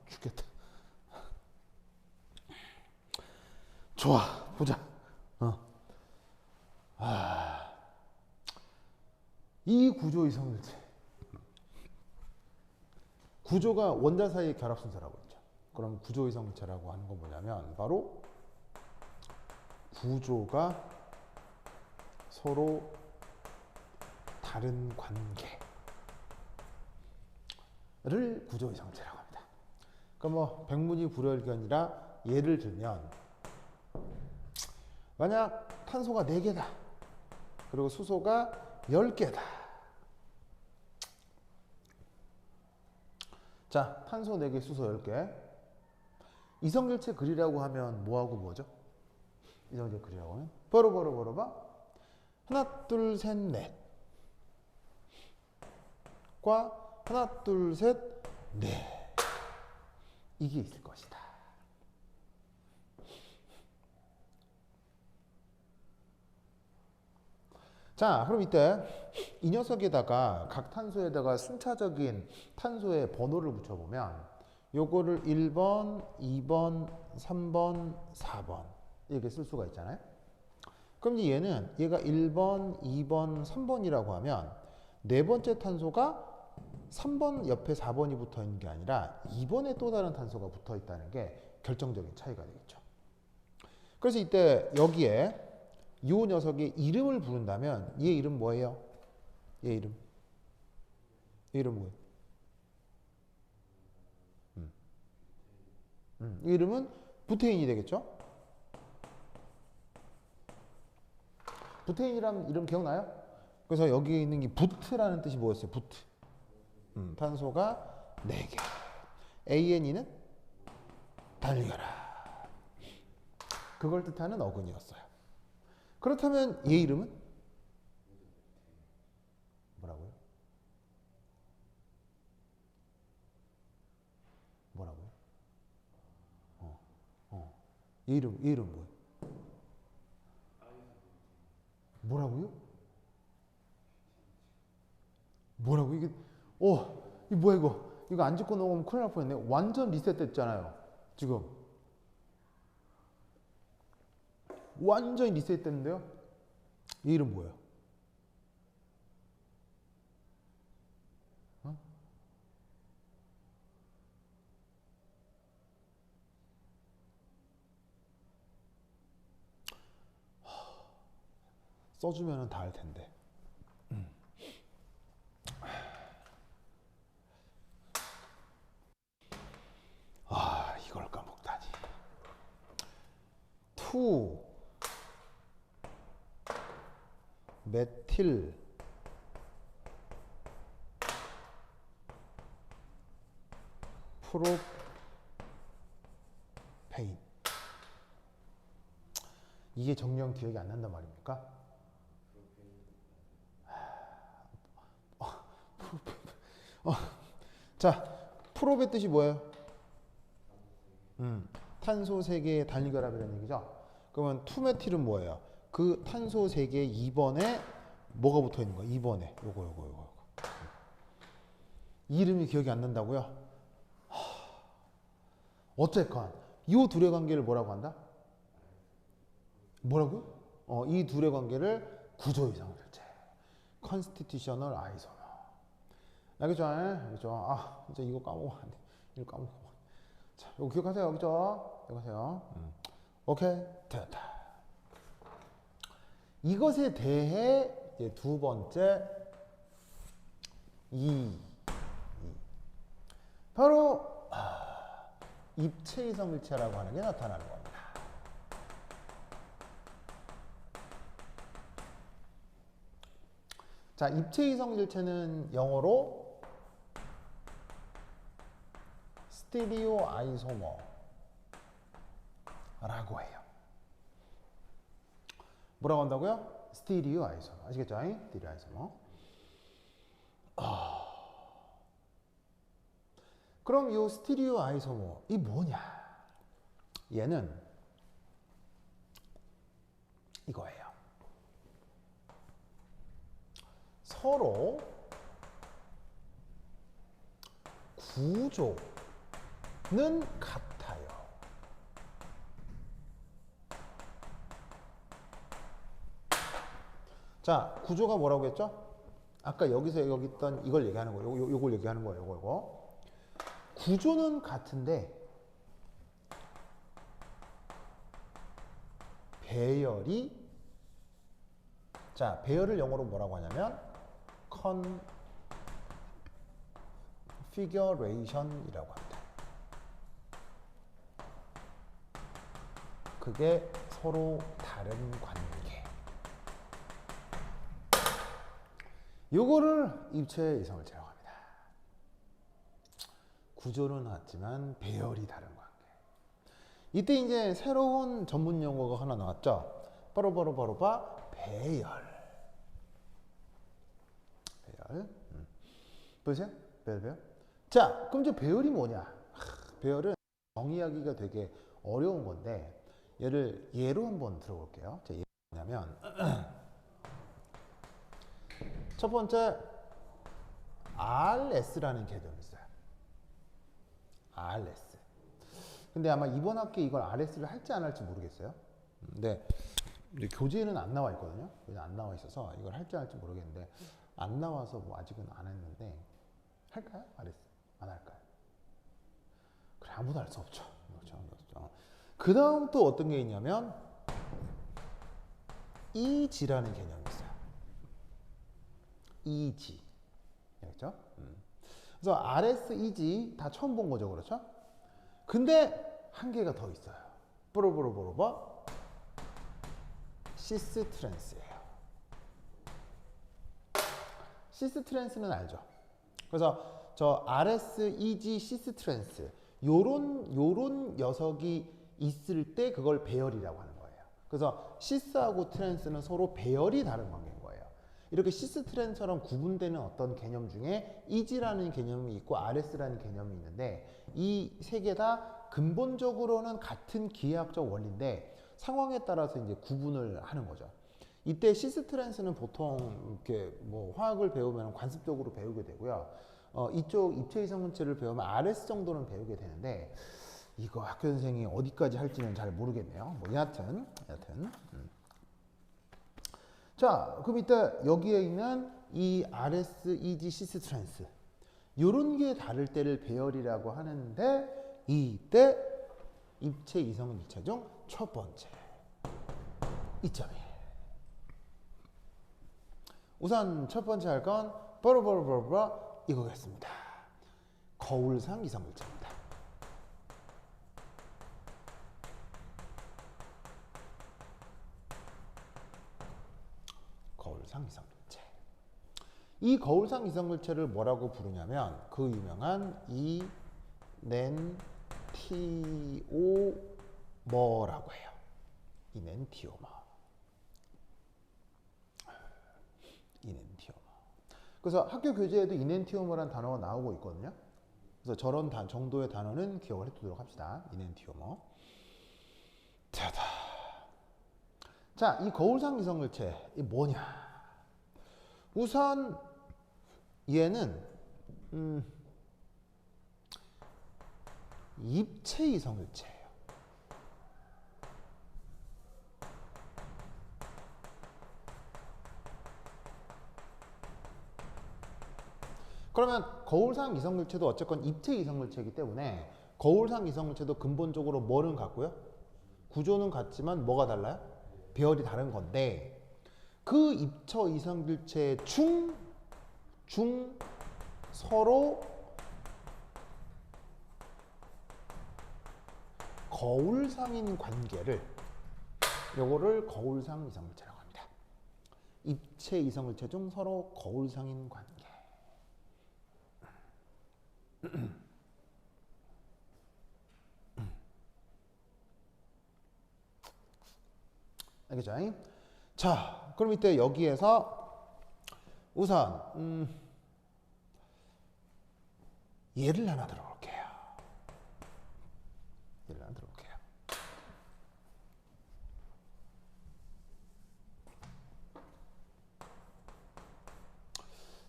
죽겠다. 좋아, 보자. 이 구조 이성일체. 구조가 원자 사이의 결합 순서라고 했죠. 그럼 구조 이성일체라고 하는 건 뭐냐면 바로 구조가 서로 다른 관계를 구조 이성일체라고 합니다. 그럼 뭐 백문이 불여일견이라 예를 들면 만약 탄소가 4개다. 그리고 수소가 10개다. 자, 탄소 4개, 수소 10개. 이성질체 그리라고 하면 뭐하고 뭐죠? 이성질체 그리라고 하면 바로 봐. 하나, 둘, 셋, 넷. 과 하나, 둘, 셋, 넷. 이게 있을 것이다. 자, 그럼 이때 이 녀석에다가 각 탄소에다가 순차적인 탄소의 번호를 붙여보면 요거를 1번, 2번, 3번, 4번 이렇게 쓸 수가 있잖아요. 그럼 얘는 얘가 1번, 2번, 3번이라고 하면 네 번째 탄소가 3번 옆에 4번이 붙어 있는 게 아니라 2번에 또 다른 탄소가 붙어 있다는 게 결정적인 차이가 되겠죠. 그래서 이때 여기에 이 녀석의 이름을 부른다면 얘 이름 뭐예요? 얘 이름. 얘 이름 뭐예요? 이 이름은 부테인이 되겠죠? 부테인이라는 이름 기억나요? 그래서 여기 있는 게 부트라는 뜻이 뭐였어요? 부트. 탄소가 4개. ANE는 달려라. 그걸 뜻하는 어근이었어요. 그렇다면 얘 이름은? 뭐라고요? 뭐라고요? 얘 이름 뭐예요? 뭐라고요? 뭐라고? 이게, 이게 뭐야 이거? 이거 안 짚고 넘어가면 큰일 날 뻔했네. 완전 리셋 됐잖아요. 지금. 완전히 리셋 됐는데요? 얘 이름 뭐예요? 써주면 다 알 텐데. 이걸 까먹다니. 2 메틸 프로페인. 이게 정령 기억이 안 난단 말입니까? 자, 프로의 뜻이 뭐예요? 탄소 3개의 단일결합이라는 얘기죠. 그러면 투메틸은 뭐예요? 그 탄소 3개 2번에 뭐가 붙어 있는 거야? 2번에 요거. 이름이 기억이 안 난다고요? 어쨌건 이 둘의 관계를 뭐라고 한다? 뭐라고? 이 둘의 관계를 구조 이성질체, constitutional isomer. 알겠죠? 알겠죠? 진짜 이거 까먹으면 안 돼. 이거 까먹으면. 자, 이거 기억하세요. 알겠죠? 기억하세요. 오케이, 됐다. 이것에 대해 이제 두 번째 바로 입체 이성일체라고 하는 게 나타나는 겁니다. 자, 입체 이성일체는 영어로 스테리오 아이소머라고 해요. 뭐라고 한다고요? 스테리오 아이소머. 아시겠죠? 스테리오 아이소머. 그럼 이 스테리오 아이소머 이 뭐냐? 얘는 이거예요. 서로 구조는 같아요. 자, 구조가 뭐라고 했죠? 아까 여기서 여기 있던 이걸 얘기하는 거예요. 요걸 얘기하는 거예요. 요거. 구조는 같은데 배열이, 자, 배열을 영어로 뭐라고 하냐면 configuration이라고 합니다. 그게 서로 다른 관계. 요거를 입체의 이성을 제공합니다. 구조는 같지만 배열이 다른 관계. 이때 이제 새로운 전문 용어가 하나 나왔죠. 바로 배열. 배열. 보세요. 배열. 자, 그럼 이제 배열이 뭐냐? 배열은 정의하기가 되게 어려운 건데 예로 한번 들어볼게요. 자, 예가 뭐냐면 첫 번째 RS라는 개념이 있어요. RS. 근데 아마 이번 학기에 이걸 RS를 할지 안 할지 모르겠어요. 근데 교재에는 안 나와 있거든요. 안 나와 있어서 이걸 할지 안 할지 모르겠는데 안 나와서 뭐 아직은 안 했는데 할까요? RS? 안 할까요? 그래, 아무도 알 수 없죠. 그렇죠. 그 다음 또 어떤 게 있냐면 EG라는 개념이 있어요. EG. 그렇죠? 그래서 RS, EG 다 처음 본 거죠. 그렇죠? 근데 한 개가 더 있어요. 시스트랜스예요. 시스트랜스는 알죠? 그래서 저 RS, EG, 시스트랜스 요런 녀석이 있을 때 그걸 배열이라고 하는 거예요. 그래서 시스하고 트랜스는 서로 배열이 다른 관계인 거예요. 이렇게 시스트랜스처럼 구분되는 어떤 개념 중에 EG라는 개념이 있고 RS라는 개념이 있는데 이 세 개 다 근본적으로는 같은 기하학적 원리인데 상황에 따라서 이제 구분을 하는 거죠. 이때 시스트랜스는 보통 이렇게 뭐 화학을 배우면 관습적으로 배우게 되고요. 이쪽 입체 이성분체를 배우면 RS 정도는 배우게 되는데 이거 학교 선생이 어디까지 할지는 잘 모르겠네요. 뭐 여하튼. 자, 그럼 이때 여기에 있는 이 RS, EG, 시스트랜스 요런 게 다를 때를 배열이라고 하는데 이때 입체 이성분체 중 첫 번째 2.1. 우선 첫 번째 할 건 바로 이거겠습니다. 거울상 이성물체입니다. 거울상 이성물체. 이 거울상 이성물체를 뭐라고 부르냐면 그 유명한 이넨티오머라고 해요. 이넨티오머. 그래서 학교 교재에도 이넨티오머라는 단어가 나오고 있거든요. 그래서 저런 정도의 단어는 기억을 해두도록 합시다. 이넨티오머. 자, 이 거울상 이성물체 이 뭐냐? 우선 얘는 입체 이성물체예요. 그러면 거울상 이성물체도 어쨌건 입체 이성물체이기 때문에 거울상 이성물체도 근본적으로 뭐는 같고요? 구조는 같지만 뭐가 달라요? 배열이 다른 건데 그 입체 이성물체 중 서로 거울상인 관계를 요거를 거울상 이성물체라고 합니다. 입체 이성물체 중 서로 거울상인 관계. 알겠죠? 자, 그럼 이때 여기에서 우선 예를 하나 들어볼게요.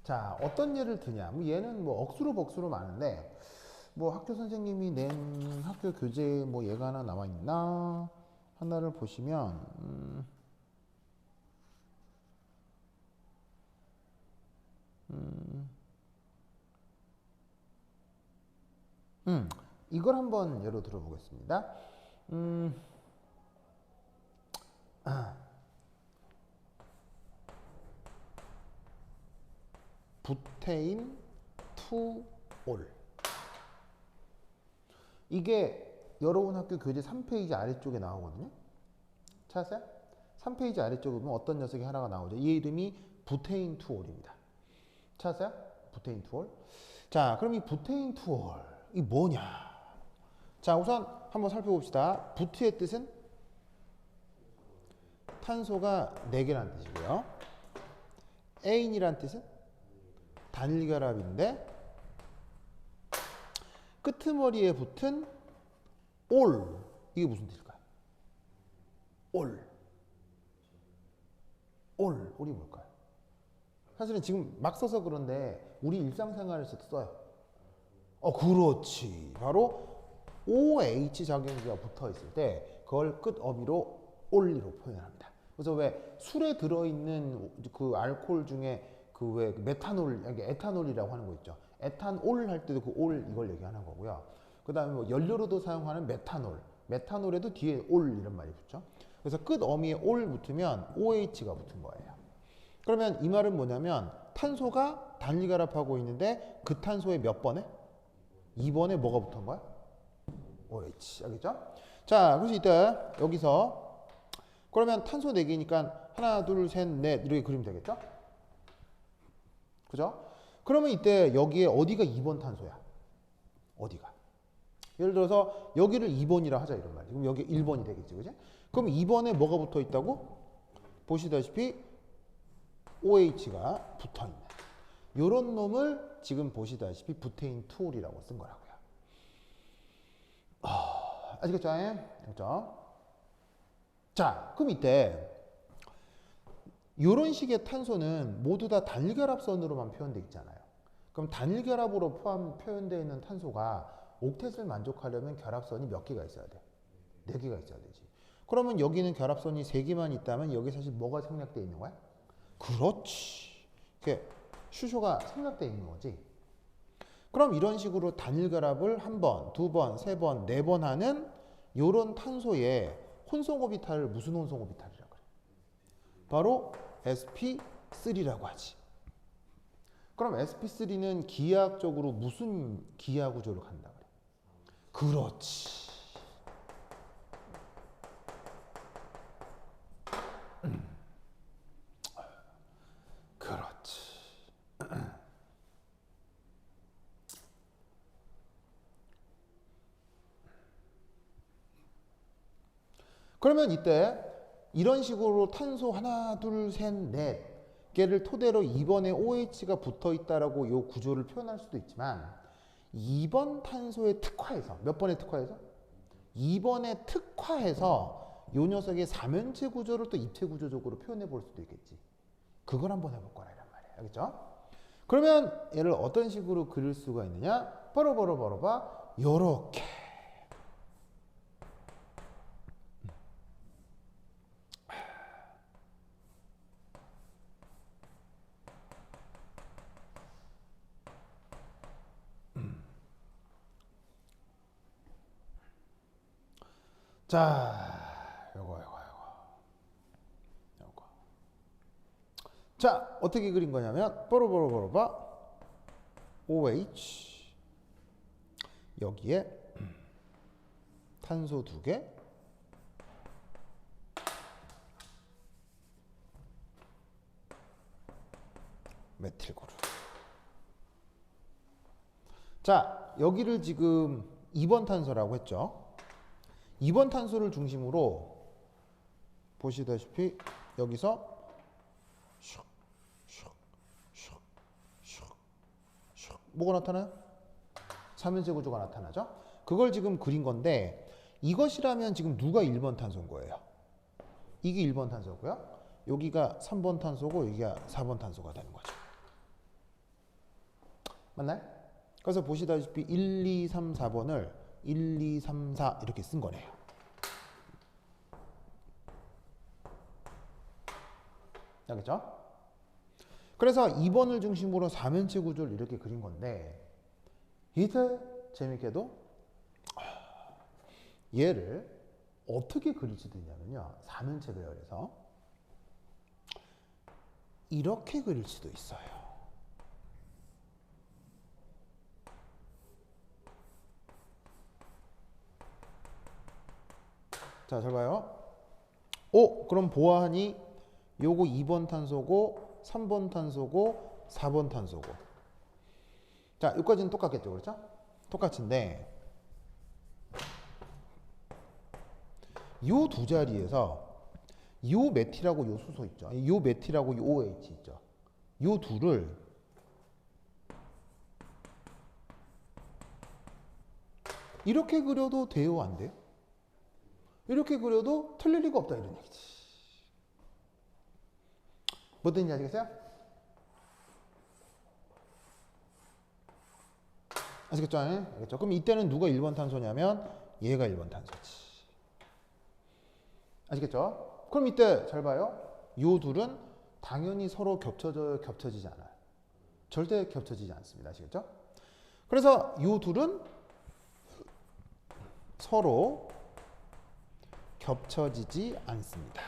자, 어떤 예를 드냐? 뭐 얘는 뭐 억수로 복수로 많은데 뭐 학교 선생님이 낸 학교 교재에 뭐 얘가 하나 나와 있나? 하나를 보시면 이걸 한번 예로 들어보겠습니다. 부테인 투 올. 이게 여러분 학교 교재 3페이지 아래쪽에 나오거든요. 찾았어요? 3페이지 아래쪽에 보면 어떤 녀석이 하나가 나오죠. 이 이름이 부테인 투 올입니다. 찾았어요? 부테인 투 올. 자, 그럼 이 부테인 투 올, 이 뭐냐? 자, 우선 한번 살펴봅시다. 부트의 뜻은 탄소가 4개라는 뜻이고요. 에인이란 뜻은 단일결합인데 끄트머리에 붙은 올, 이게 무슨 뜻일까요? 올이 뭘까요? 사실은 지금 막 써서 그런데 우리 일상생활에서도 써요. 그렇지. 바로 OH 작용기가 붙어 있을 때 그걸 끝어미로 올리로 표현합니다. 그래서 왜 술에 들어있는 그 알코올 중에 그 왜 메탄올, 에탄올이라고 하는 거 있죠. 에탄올 할 때도 그 올 이걸 얘기하는 거고요. 그 다음에 뭐 연료로도 사용하는 메탄올, 메탄올에도 뒤에 올 이런 말이 붙죠. 그래서 끝어미에 올 붙으면 OH가 붙은 거예요. 그러면 이 말은 뭐냐면 탄소가 단일결합하고 있는데 그 탄소의 몇 번에? 2번에 뭐가 붙은 거야? OH. 알겠죠? 자, 그래서 이때 여기서 그러면 탄소 4개니까 하나, 둘, 셋, 넷 이렇게 그리면 되겠죠? 그죠? 그러면 이때 여기에 어디가 2번 탄소야? 어디가? 예를 들어서 여기를 2번이라 하자 이런 말이야. 그럼 여기 1번이 되겠지. 그지? 그럼 2번에 뭐가 붙어 있다고? 보시다시피 OH가 붙어 있는 요런 놈을 지금 보시다시피 부테인 투올이라고 쓴 거라고요. 아시겠죠? 알겠죠? 자, 그럼 이때 요런 식의 탄소는 모두 다 단일결합선으로만 표현되어 있잖아요. 그럼 단일결합으로 표현되어 있는 탄소가 옥텟을 만족하려면 결합선이 몇 개가 있어야 돼? 4개가 있어야 되지. 그러면 여기는 결합선이 3개만 있다면 여기 사실 뭐가 생략되어 있는 거야? 그렇지. 이렇게 수소가 생략되어 있는 거지. 그럼 이런 식으로 단일결합을 1번, 2번, 3번, 4번 하는 요런 탄소의 혼성오비탈을 무슨 혼성오비탈이라고 그래? 바로 sp3라고 하지. 그럼 sp3는 기하학적으로 무슨 기하 구조를 갖는다 그래? 그렇지. 그렇지. 그러면 이때 이런 식으로 탄소 하나, 둘, 셋, 넷 개를 토대로 2번에 OH가 붙어 있다라고 요 구조를 표현할 수도 있지만 2번 탄소의 특화해서 몇 번의 특화해서? 2번의 특화해서 요 녀석의 3연체 구조를 또 입체 구조적으로 표현해 볼 수도 있겠지. 그걸 한번 해볼 거라 이란 말이에요. 알겠죠? 그러면 얘를 어떤 식으로 그릴 수가 있느냐? 바로 봐. 요렇게. 자, 요거. 자, 어떻게 그린 거냐면, 바로 봐. OH. 여기에 탄소 2개. 메틸그룹. 자, 여기를 지금 2번 탄소라고 했죠. 2번 탄소를 중심으로 보시다시피 여기서 뭐가 나타나요? 3연체 구조가 나타나죠. 그걸 지금 그린 건데 이것이라면 지금 누가 1번 탄소인 거예요? 이게 1번 탄소고요. 여기가 3번 탄소고 여기가 4번 탄소가 되는 거죠. 맞나요? 그래서 보시다시피 1, 2, 3, 4번을 1, 2, 3, 4 이렇게 쓴 거네요. 알겠죠? 그래서 2번을 중심으로 4면체 구조를 이렇게 그린 건데 이때 재밌게도 얘를 어떻게 그릴 수도 있냐면요. 4면체 배열에서 이렇게 그릴 수도 있어요. 자, 잘 봐요. 그럼 보아하니 요거 2번 탄소고 3번 탄소고 4번 탄소고. 자, 여기까지는 똑같겠죠. 그렇죠? 똑같은데 요 두 자리에서 요 메틸하고 요 수소 있죠. 요 메틸하고 요 OH 있죠. 요 둘을 이렇게 그려도 돼요, 안 돼요? 이렇게 그려도 틀릴 리가 없다 이런 얘기지. 뭐 뜻인지 아시겠어요? 아시겠죠? 알겠죠? 그럼 이때는 누가 1번 탄소냐면 얘가 1번 탄소지. 아시겠죠? 그럼 이때 잘 봐요. 요 둘은 당연히 서로 겹쳐져요, 겹쳐지지 않아요. 절대 겹쳐지지 않습니다. 아시겠죠? 그래서 요 둘은 서로 겹쳐지지 않습니다.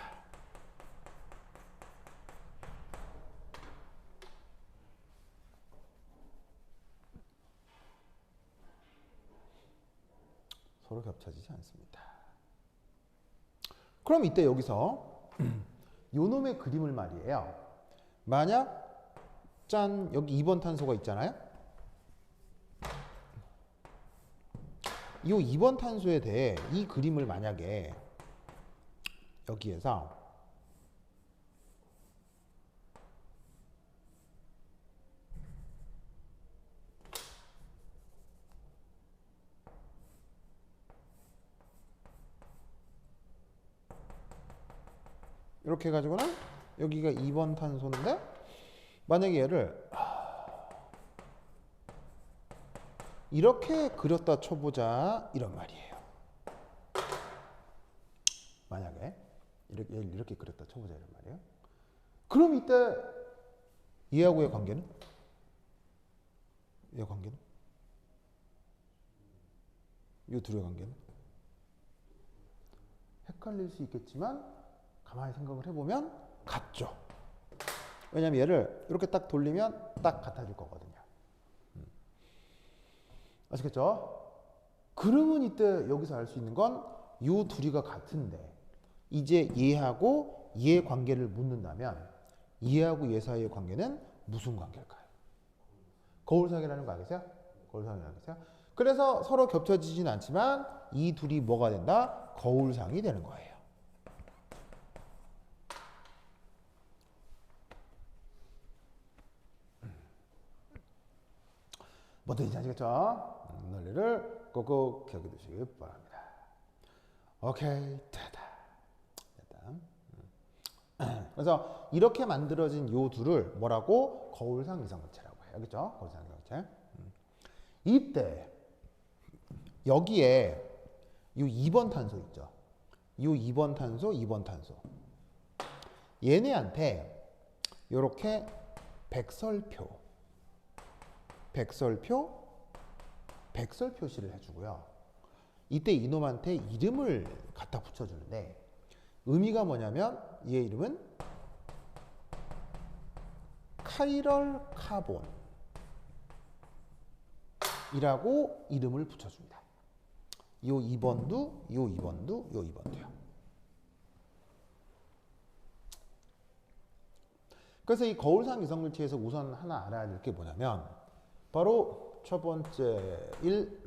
서로 겹쳐지지 않습니다. 그럼 이때 여기서 요 놈의 그림을 말이에요. 만약 짠 여기 2번 탄소가 있잖아요. 이 2번 탄소에 대해 이 그림을 만약에 여기에서 이렇게 해가지고는 여기가 2번 탄소인데 만약에 얘를 이렇게 그렸다 쳐보자 이런 말이에요. 만약에 이렇게 그렸다 쳐보자 이런 말이에요. 그럼 이때 얘하고 얘 관계는? 얘 관계는? 이 둘의 관계는? 헷갈릴 수 있겠지만 가만히 생각을 해보면 같죠. 왜냐면 얘를 이렇게 딱 돌리면 딱 같아질 거거든요. 아시겠죠? 그러면 이때 여기서 알 수 있는 건 이 둘이가 같은데 이제 얘하고 얘 관계를 묻는다면 얘하고 얘 사이의 관계는 무슨 관계일까요? 거울상이라는 거 알겠어요? 거울상이 알겠어요? 그래서 서로 겹쳐지진 않지만 이 둘이 뭐가 된다? 거울상이 되는 거예요. 뭐든지 아시겠죠? 논리를 꼭꼭 기억해 두시기 바랍니다. 오케이, 됐다. 그래서 이렇게 만들어진 요 둘을 뭐라고? 거울상 이성물체라고 해요. 알겠죠? 거울상 이성물체. 이때 여기에 요 2번 탄소 있죠. 요 2번 탄소, 2번 탄소. 얘네한테 요렇게 백설표 표시를 해주고요. 이때 이놈한테 이름을 갖다 붙여주는데 의미가 뭐냐면 얘 이름은 카이럴 카본이라고 이름을 붙여줍니다. 요 2번도, 요 2번도, 요 2번도요. 그래서 이 거울상 이성물체에서 우선 하나 알아야 될 게 뭐냐면 바로 첫 번째 1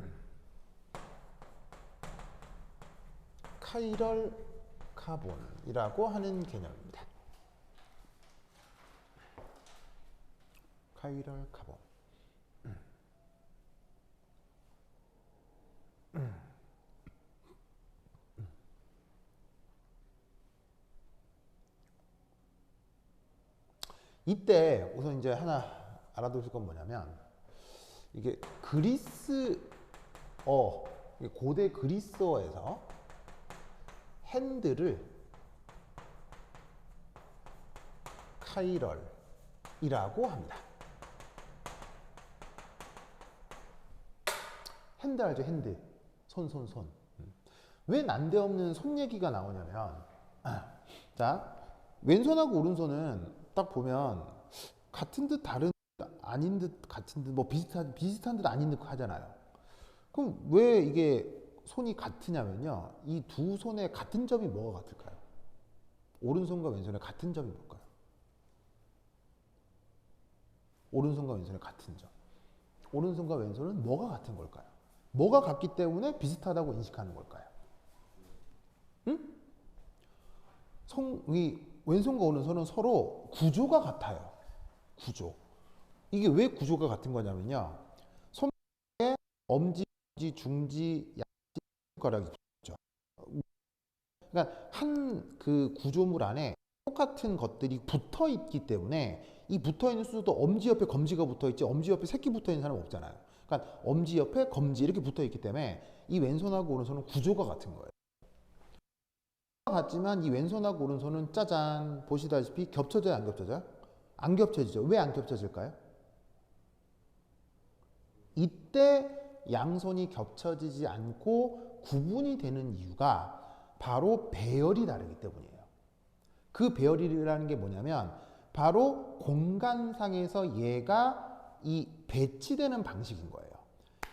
카이럴 카본이라고 하는 개념입니다. 카이럴 카본. 이때 우선 이제 하나 알아두실 건 뭐냐면 이게 고대 그리스어에서 핸들을 카이럴이라고 합니다. 핸드 알죠? 핸드. 손. 왜 난데없는 손 얘기가 나오냐면, 자, 왼손하고 오른손은 딱 보면 같은 듯 다른 듯 아닌 듯 같은 듯 뭐 비슷한 듯 아닌 듯 하잖아요. 그럼 왜 이게 손이 같으냐면요. 이 두 손의 같은 점이 뭐가 같을까요? 오른손과 왼손의 같은 점이 뭘까요? 오른손과 왼손의 같은 점. 오른손과 왼손은 뭐가 같은 걸까요? 뭐가 같기 때문에 비슷하다고 인식하는 걸까요? 응? 이 왼손과 오른손은 서로 구조가 같아요. 구조. 이게 왜 구조가 같은 거냐면요. 손에 엄지, 중지, 양지 손가락이 붙죠. 그러니까 한 그 구조물 안에 똑같은 것들이 붙어 있기 때문에 이 붙어 있는 수도 엄지 옆에 검지가 붙어 있지 엄지 옆에 새끼 붙어 있는 사람 없잖아요. 그러니까 엄지 옆에 검지 이렇게 붙어 있기 때문에 이 왼손하고 오른손은 구조가 같은 거예요. 같지만 이 왼손하고 오른손은 짜잔 보시다시피 겹쳐져요, 안 겹쳐져요? 안 겹쳐지죠. 왜 안 겹쳐질까요? 이때 양손이 겹쳐지지 않고 구분이 되는 이유가 바로 배열이 다르기 때문이에요. 그 배열이라는 게 뭐냐면 바로 공간상에서 얘가 이 배치되는 방식인 거예요.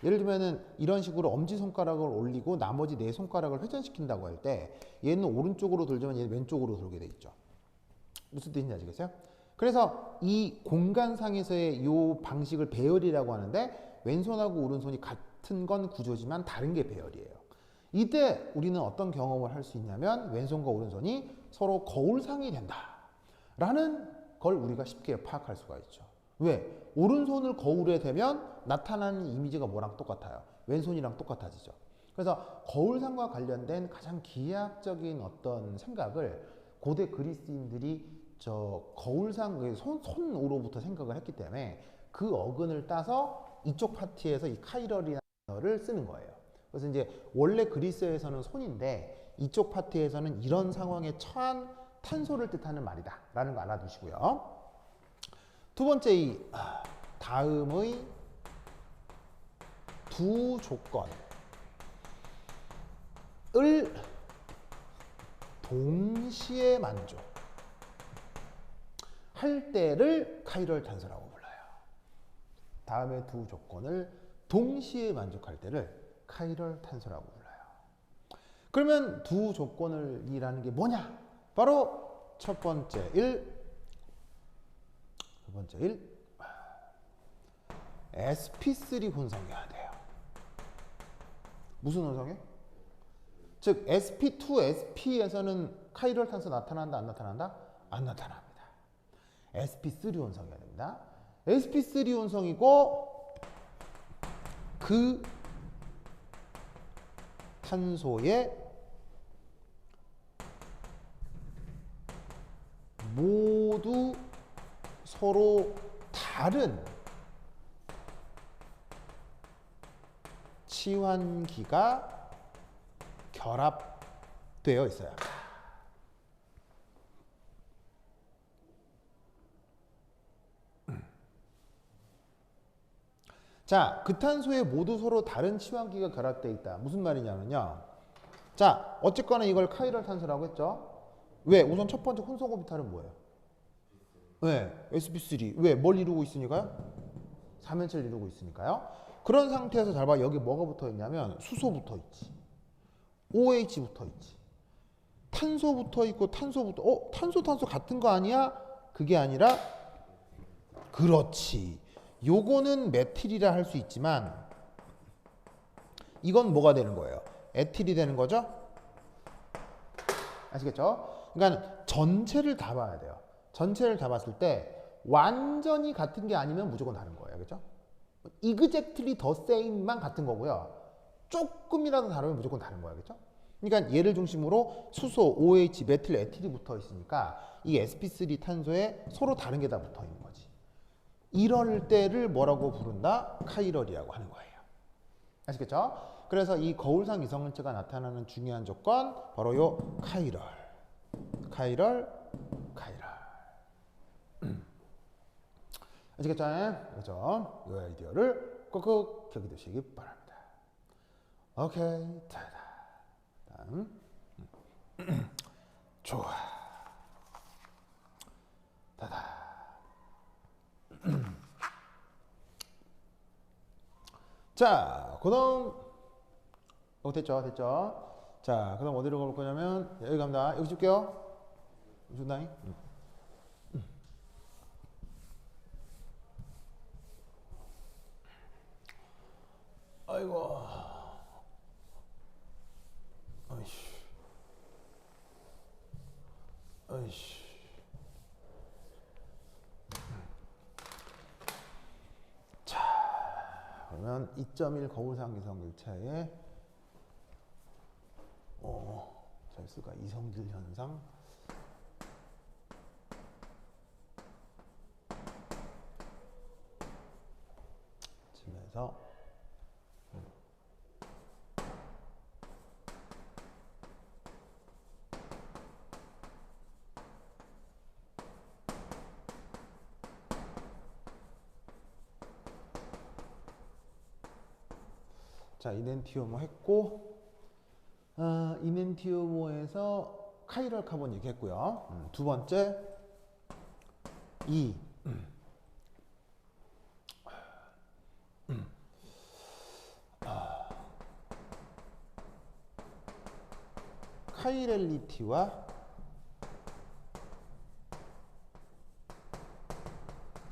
예를 들면은 이런 식으로 엄지손가락을 올리고 나머지 네 손가락을 회전시킨다고 할 때 얘는 오른쪽으로 돌지만 얘는 왼쪽으로 돌게 돼 있죠. 무슨 뜻인지 아시겠어요? 그래서 이 공간상에서의 이 방식을 배열이라고 하는데 왼손하고 오른손이 같은 건 구조지만 다른 게 배열이에요. 이때 우리는 어떤 경험을 할 수 있냐면 왼손과 오른손이 서로 거울상이 된다라는 걸 우리가 쉽게 파악할 수가 있죠. 왜? 오른손을 거울에 대면 나타나는 이미지가 뭐랑 똑같아요? 왼손이랑 똑같아지죠. 그래서 거울상과 관련된 가장 기하학적인 어떤 생각을 고대 그리스인들이 저 거울상 손으로부터 생각을 했기 때문에 그 어근을 따서 이쪽 파트에서 이 카이럴이라는 단어를 쓰는 거예요. 그래서 이제 원래 그리스어에서는 손인데 이쪽 파트에서는 이런 상황에 처한 탄소를 뜻하는 말이다 라는 거 알아두시고요. 두 번째 이 다음의 두 조건을 동시에 만족할 때를 카이럴 탄소라고 불러요. 다음의 두 조건을 동시에 만족할 때를 카이럴 탄소라고 불러요. 그러면 두 조건을이라는 게 뭐냐? 바로 첫 번째 1, 두 번째 1, sp3 혼성이어야 돼요. 무슨 혼성이에요? 즉 sp2, sp에서는 카이럴 탄소 나타난다, 안 나타난다? 안 나타납니다. sp3 혼성이어야 됩니다. sp3 혼성이고 그 탄소의 모두 서로 다른 치환기가 결합되어 있어요. 자, 그 탄소에 모두 서로 다른 치환기가 결합되어 있다. 무슨 말이냐면요. 자, 어쨌거나 이걸 카이럴 탄소라고 했죠. 왜? 우선 첫 번째 혼성 오비탈은 뭐예요? 왜? sp3. 왜? 뭘 이루고 있으니까요? 3연체를 이루고 있으니까요. 그런 상태에서 잘 봐. 여기 뭐가 붙어 있냐면 수소 붙어 있지. OH 붙어 있지. 탄소 붙어 있고 탄소 같은 거 아니야? 그게 아니라 그렇지. 요거는 메틸이라 할 수 있지만 이건 뭐가 되는 거예요? 에틸이 되는 거죠? 아시겠죠? 그러니까 전체를 다 봐야 돼요. 전체를 다 봤을 때 완전히 같은 게 아니면 무조건 다른 거예요. 그렇죠? exactly the same만 같은 거고요. 조금이라도 다르면 무조건 다른 거예요. 그렇죠? 그러니까 얘를 중심으로 수소, OH, 메틸, 에틸이 붙어 있으니까 이 sp3 탄소에 서로 다른 게 다 붙어 있는 거지. 이럴 때를 뭐라고 부른다? 카이럴이라고 하는 거예요. 아시겠죠? 그래서 이 거울상 이성물체가 나타나는 중요한 조건 바로 요 카이럴. 아시겠죠? 그렇죠? 이 아이디어를 꼭꼭 기억해 두시기 바랍니다. 오케이. 자, 다음. 좋아. 다다. 자, 그다음 됐죠? 자, 그다음 어디로 가볼 거냐면 여기 갑니다. 여기 줄게요. 준다잉. 아이고. 아이씨. 자, 그러면 2.1 거울상 이성질체의 셀수가 이성질 현상 쯤에서 자, 이넨티오모 했고, 이넨티오모에서 카이럴 카본 얘기했고요. 두 번째, 카이렐리티와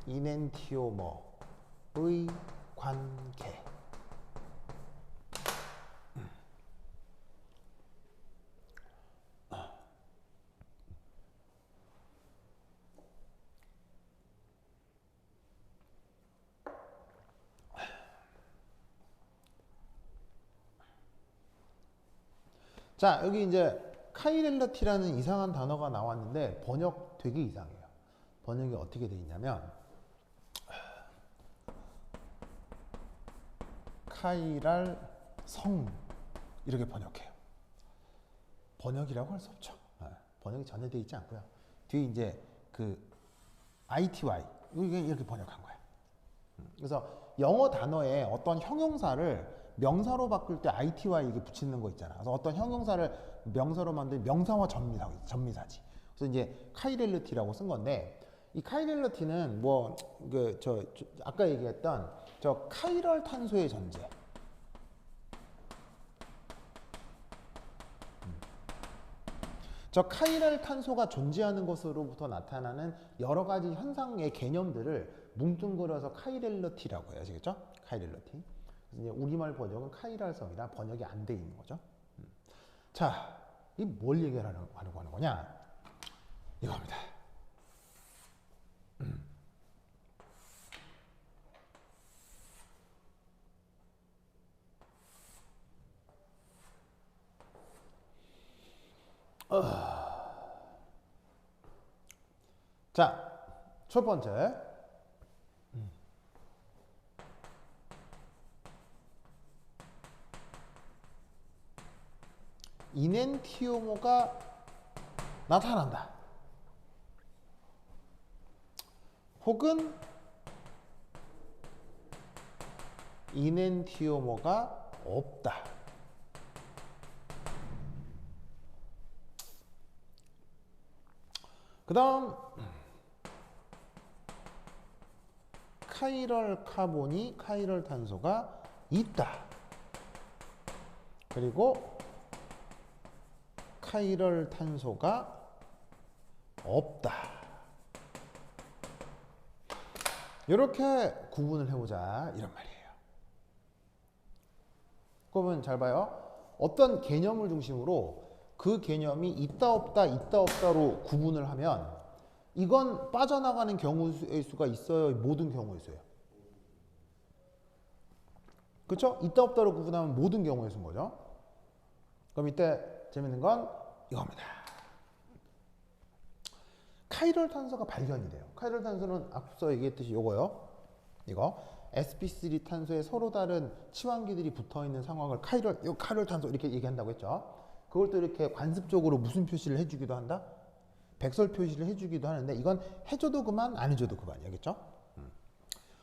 이넨티오모의 관계. 자, 여기 이제 카이렐러티라는 이상한 단어가 나왔는데 번역 되게 이상해요. 번역이 어떻게 돼 있냐면 카이랄 성 이렇게 번역해요. 번역이라고 할 수 없죠. 번역이 전혀 되어 있지 않고요. 뒤에 이제 그 ITY 이렇게 번역한 거예요. 그래서 영어 단어에 어떤 형용사를 명사로 바꿀 때 ITY 이게 붙이는 거 있잖아. 그래서 어떤 형용사를 명사로 만들 명사화 전미사지. 그래서 이제 카이렐러티라고 쓴 건데 이 카이렐러티는 뭐 그 아까 얘기했던 저 카이럴 탄소의 존재. 저 카이럴 탄소가 존재하는 것으로부터 나타나는 여러 가지 현상의 개념들을 뭉뚱그려서 카이렐러티라고 해요. 아시겠죠? 카이렐러티. 그래서 이제 우리말 번역은 카이랄성이라 번역이 안 돼 있는 거죠. 자, 이 뭘 얘기하려고 하는 거냐? 이겁니다. 자, 첫 번째. 이넨티오모가 나타난다. 혹은 이넨티오모가 없다. 그 다음 카이럴 카본이 카이럴 탄소가 있다. 그리고 카이럴 탄소가 없다. 이렇게 구분을 해보자 이런 말이에요. 그러면 잘 봐요. 어떤 개념을 중심으로 그 개념이 있다 없다로 구분을 하면 이건 빠져나가는 경우의 수가 있어요? 모든 경우의 수예요? 그렇죠? 있다 없다로 구분하면 모든 경우의 수인 거죠. 그럼 이때 재밌는 건 이겁니다. 카이럴 탄소가 발견이 돼요. 카이럴 탄소는 앞서 얘기했듯이 요거요. 이거 sp3 탄소에 서로 다른 치환기들이 붙어 있는 상황을 카이럴 탄소 이렇게 얘기한다고 했죠. 그걸 또 이렇게 관습적으로 무슨 표시를 해주기도 한다? 백설 표시를 해주기도 하는데 이건 해줘도 그만 안 해줘도 그만이야, 겠죠?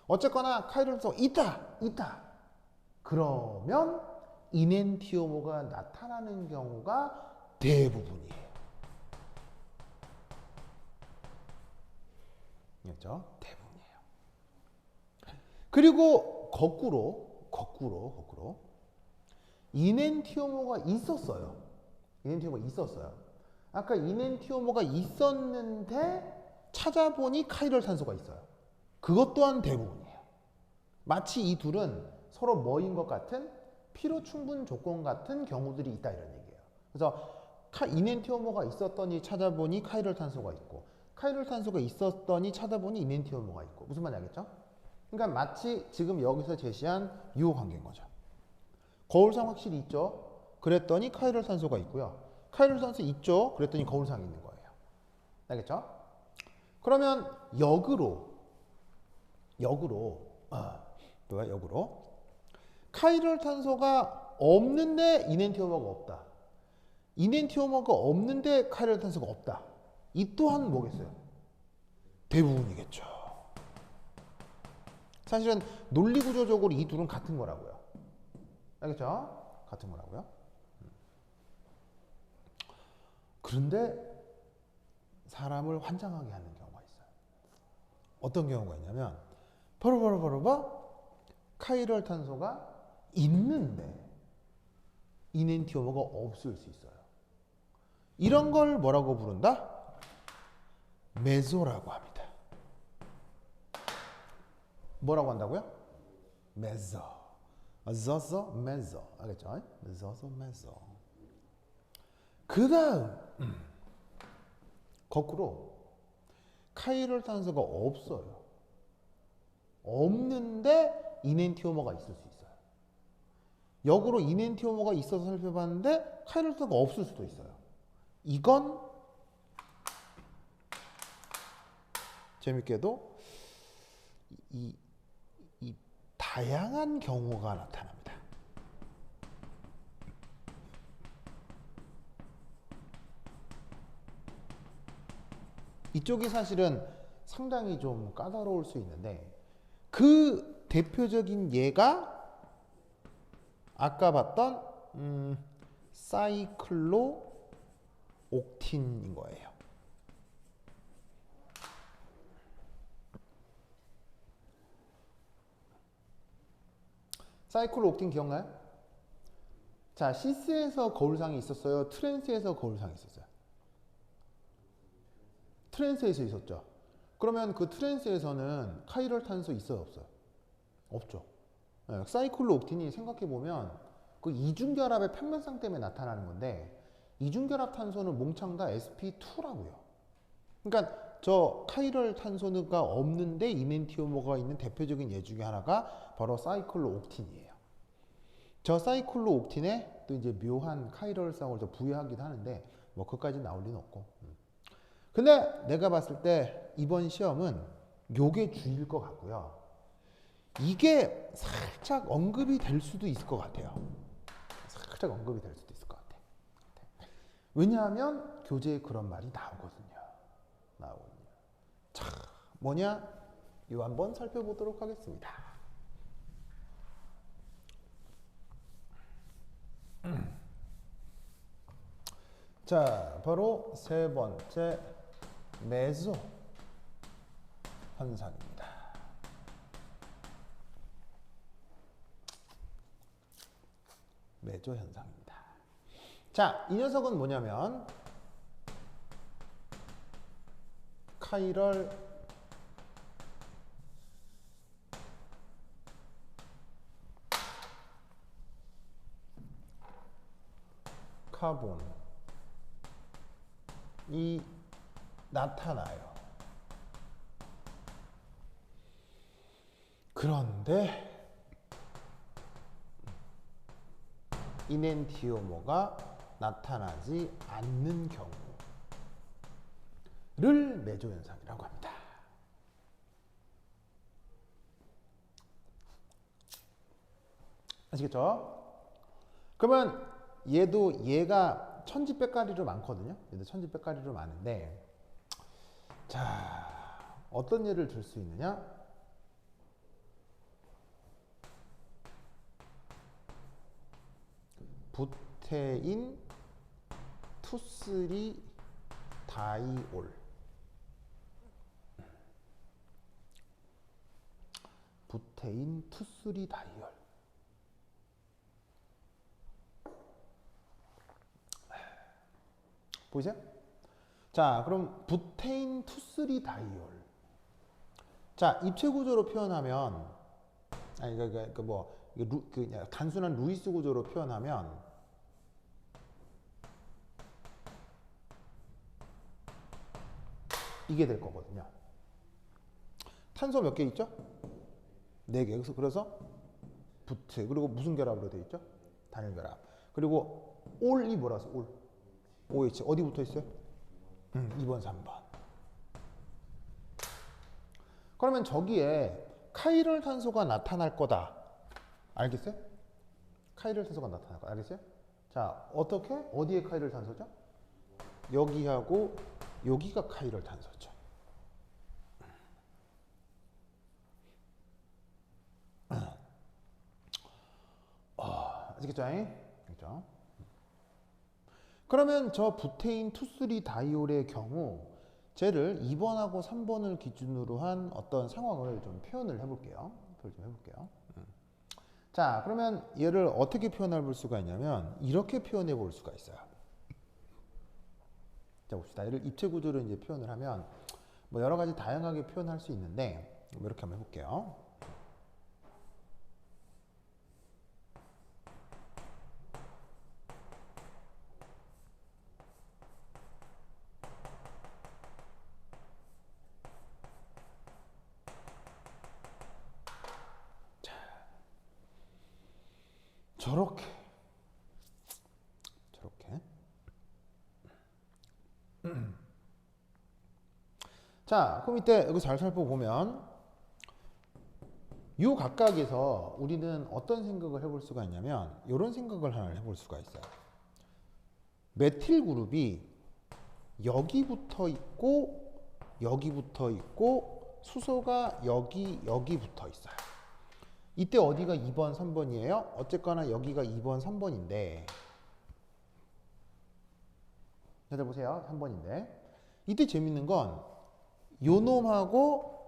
어쨌거나 카이럴 탄소 있다. 그러면 이넨티오모가 나타나는 경우가 대부분이에요. 그렇죠? 대부분이에요. 그리고 거꾸로 이넨티오모가 있었어요. 아까 이넨티오모가 있었는데 찾아보니 카이럴 탄소가 있어요. 그것 또한 대부분이에요. 마치 이 둘은 서로 뭐인 것 같은 필요 충분 조건 같은 경우들이 있다 이런 얘기예요. 그래서 이넨티오모가 있었더니 찾아보니 카이럴 탄소가 있고 카이럴 탄소가 있었더니 찾아보니 이넨티오모가 있고 무슨 말인지 알겠죠? 그러니까 마치 지금 여기서 제시한 이 관계인 거죠. 거울상 확실히 있죠? 그랬더니 카이럴 탄소가 있고요. 카이럴 탄소 있죠? 그랬더니 거울상이 있는 거예요. 알겠죠? 그러면 역으로 카이럴 탄소가 없는데 이넨티오모가 없다. 이넨티오모가 없는데 카이럴 탄소가 없다. 이 또한 뭐겠어요? 대부분이겠죠. 사실은 논리구조적으로 이 둘은 같은 거라고요. 알겠죠? 같은 거라고요. 그런데 사람을 환장하게 하는 경우가 있어요. 어떤 경우가 있냐면 바로 카이럴 탄소가 있는데 이넨티오모가 없을 수 있어요. 이런 걸 뭐라고 부른다? 메소라고 합니다. 뭐라고 한다고요? 메소. zozo 메소. 알겠죠? zozo 메소. 그 다음 거꾸로 카이럴 탄소가 없어요. 없는데 이넨티오모가 있을 수 있어요. 역으로 이넨티오모가 있어서 살펴봤는데 카이럴 탄소가 없을 수도 있어요. 이건 재밌게도 이 다양한 경우가 나타납니다. 이쪽이 사실은 상당히 좀 까다로울 수 있는데 그 대표적인 예가 아까 봤던 사이클로 옥틴인 거예요. 사이클로 옥틴 기억나요? 자, 시스에서 거울상이 있었어요? 트랜스에서 거울상이 있었어요? 트랜스에서 있었죠. 그러면 그 트랜스에서는 카이럴 탄소 있어요, 없어요? 없죠. 네, 사이클로 옥틴이 생각해보면 그 이중결합의 평면상 때문에 나타나는 건데 이중결합 탄소는 몽창 다 sp2라고요. 그러니까 저 카이럴 탄소가 없는데 이넨티오모가 있는 대표적인 예 중에 하나가 바로 사이클로 옥틴이에요. 저 사이클로 옥틴에 또 이제 묘한 카이럴성을 더 부여하기도 하는데 뭐 그까지 나올 리는 없고. 근데 내가 봤을 때 이번 시험은 요게 주일 것 같고요. 이게 살짝 언급이 될 수도 있을 것 같아요. 살짝 언급이 될 수도 있을 것 같아. 왜냐하면 교재에 그런 말이 나오거든요. 자, 뭐냐? 이거 한번 살펴보도록 하겠습니다. 자, 바로 세 번째 메소 현상입니다. 메소 현상입니다. 자, 이 녀석은 뭐냐면 카이럴 카본이 나타나요. 그런데 이넨티오모가 나타나지 않는 경우를 메소 현상이라고 합니다. 아시겠죠? 그러면 얘도 얘가 천지백가리로 많거든요. 얘도 천지백가리로 많은데 자 어떤 예를 들 수 있느냐? 부테인 투쓰리 다이올 부테인 투쓰리 다이올 보이세요? 자 그럼 부테인 투쓰리 다이올 자 입체 구조로 표현하면 아니 단순한 루이스 구조로 표현하면 이게 될 거거든요. 탄소 몇 개 있죠? 4개. 그래서 부트 그리고 무슨 결합으로 되어 있죠? 단일 결합. 그리고 올이 뭐라서 올? OH 어디 붙어 있어요? 2번, 3번. 그러면 저기에 카이럴 탄소가 나타날 거다. 알겠어요? 카이럴 탄소가 나타날 거다. 알겠어요? 자, 어떻게? 어디에 카이럴 탄소죠? 여기하고 여기가 카이럴 탄소죠. 아시겠죠? 그렇죠? 그러면 저 부테인 투쓰리 다이올의 경우 쟤를 2번하고 3번을 기준으로 한 어떤 상황을 좀 표현을 해볼게요. 자, 그러면 얘를 어떻게 표현해 볼 수가 있냐면 이렇게 표현해 볼 수가 있어요. 자, 봅시다. 얘를 입체 구조로 이제 표현을 하면 뭐 여러 가지 다양하게 표현할 수 있는데 이렇게 한번 해볼게요. 저렇게 자 그럼 이때 여기 잘 살펴보면 요 각각에서 우리는 어떤 생각을 해볼 수가 있냐면 이런 생각을 하나 해볼 수가 있어요. 메틸 그룹이 여기 붙어 있고 여기 붙어 있고 수소가 여기 붙어 있어요. 이때 어디가 2번, 3번이에요? 어쨌거나 여기가 2번, 3번인데 찾아보세요. 3번인데 이때 재밌는 건 요 놈하고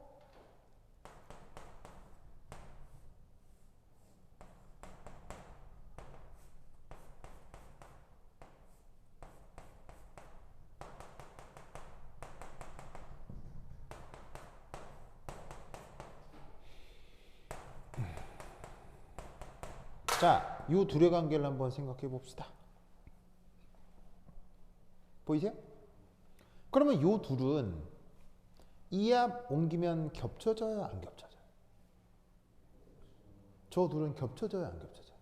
자, 요 둘의 관계를 한번 생각해 봅시다. 보이세요? 그러면 요 둘은 이압 옮기면 겹쳐져요? 안 겹쳐져요? 저 둘은 겹쳐져요? 안 겹쳐져요?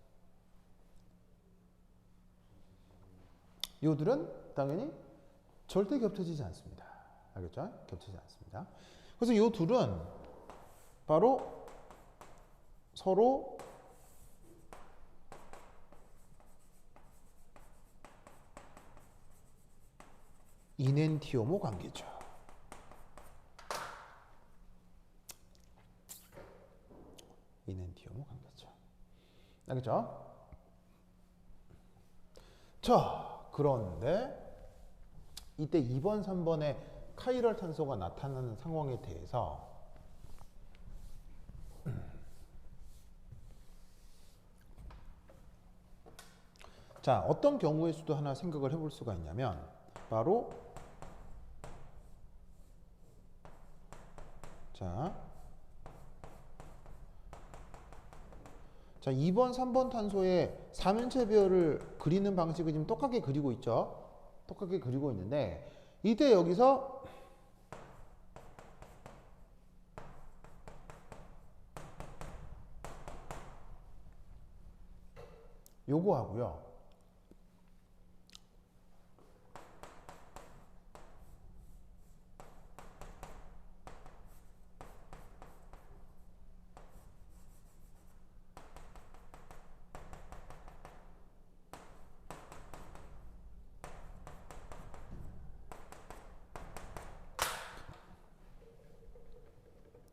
요 둘은 당연히 절대 겹쳐지지 않습니다. 알겠죠? 겹치지 않습니다. 그래서 요 둘은 바로 서로 이넨티오모 관계죠. 이넨티오모 관계죠. 알겠죠? 자, 그런데 이때 2번, 3번에 카이럴 탄소가 나타나는 상황에 대해서 자, 어떤 경우의 수도 하나 생각을 해볼 수가 있냐면 바로 자 2번, 3번 탄소의 3인체 배열을 그리는 방식을 지금 똑같게 그리고 있죠. 똑같게 그리고 있는데 이때 여기서 요거 하고요.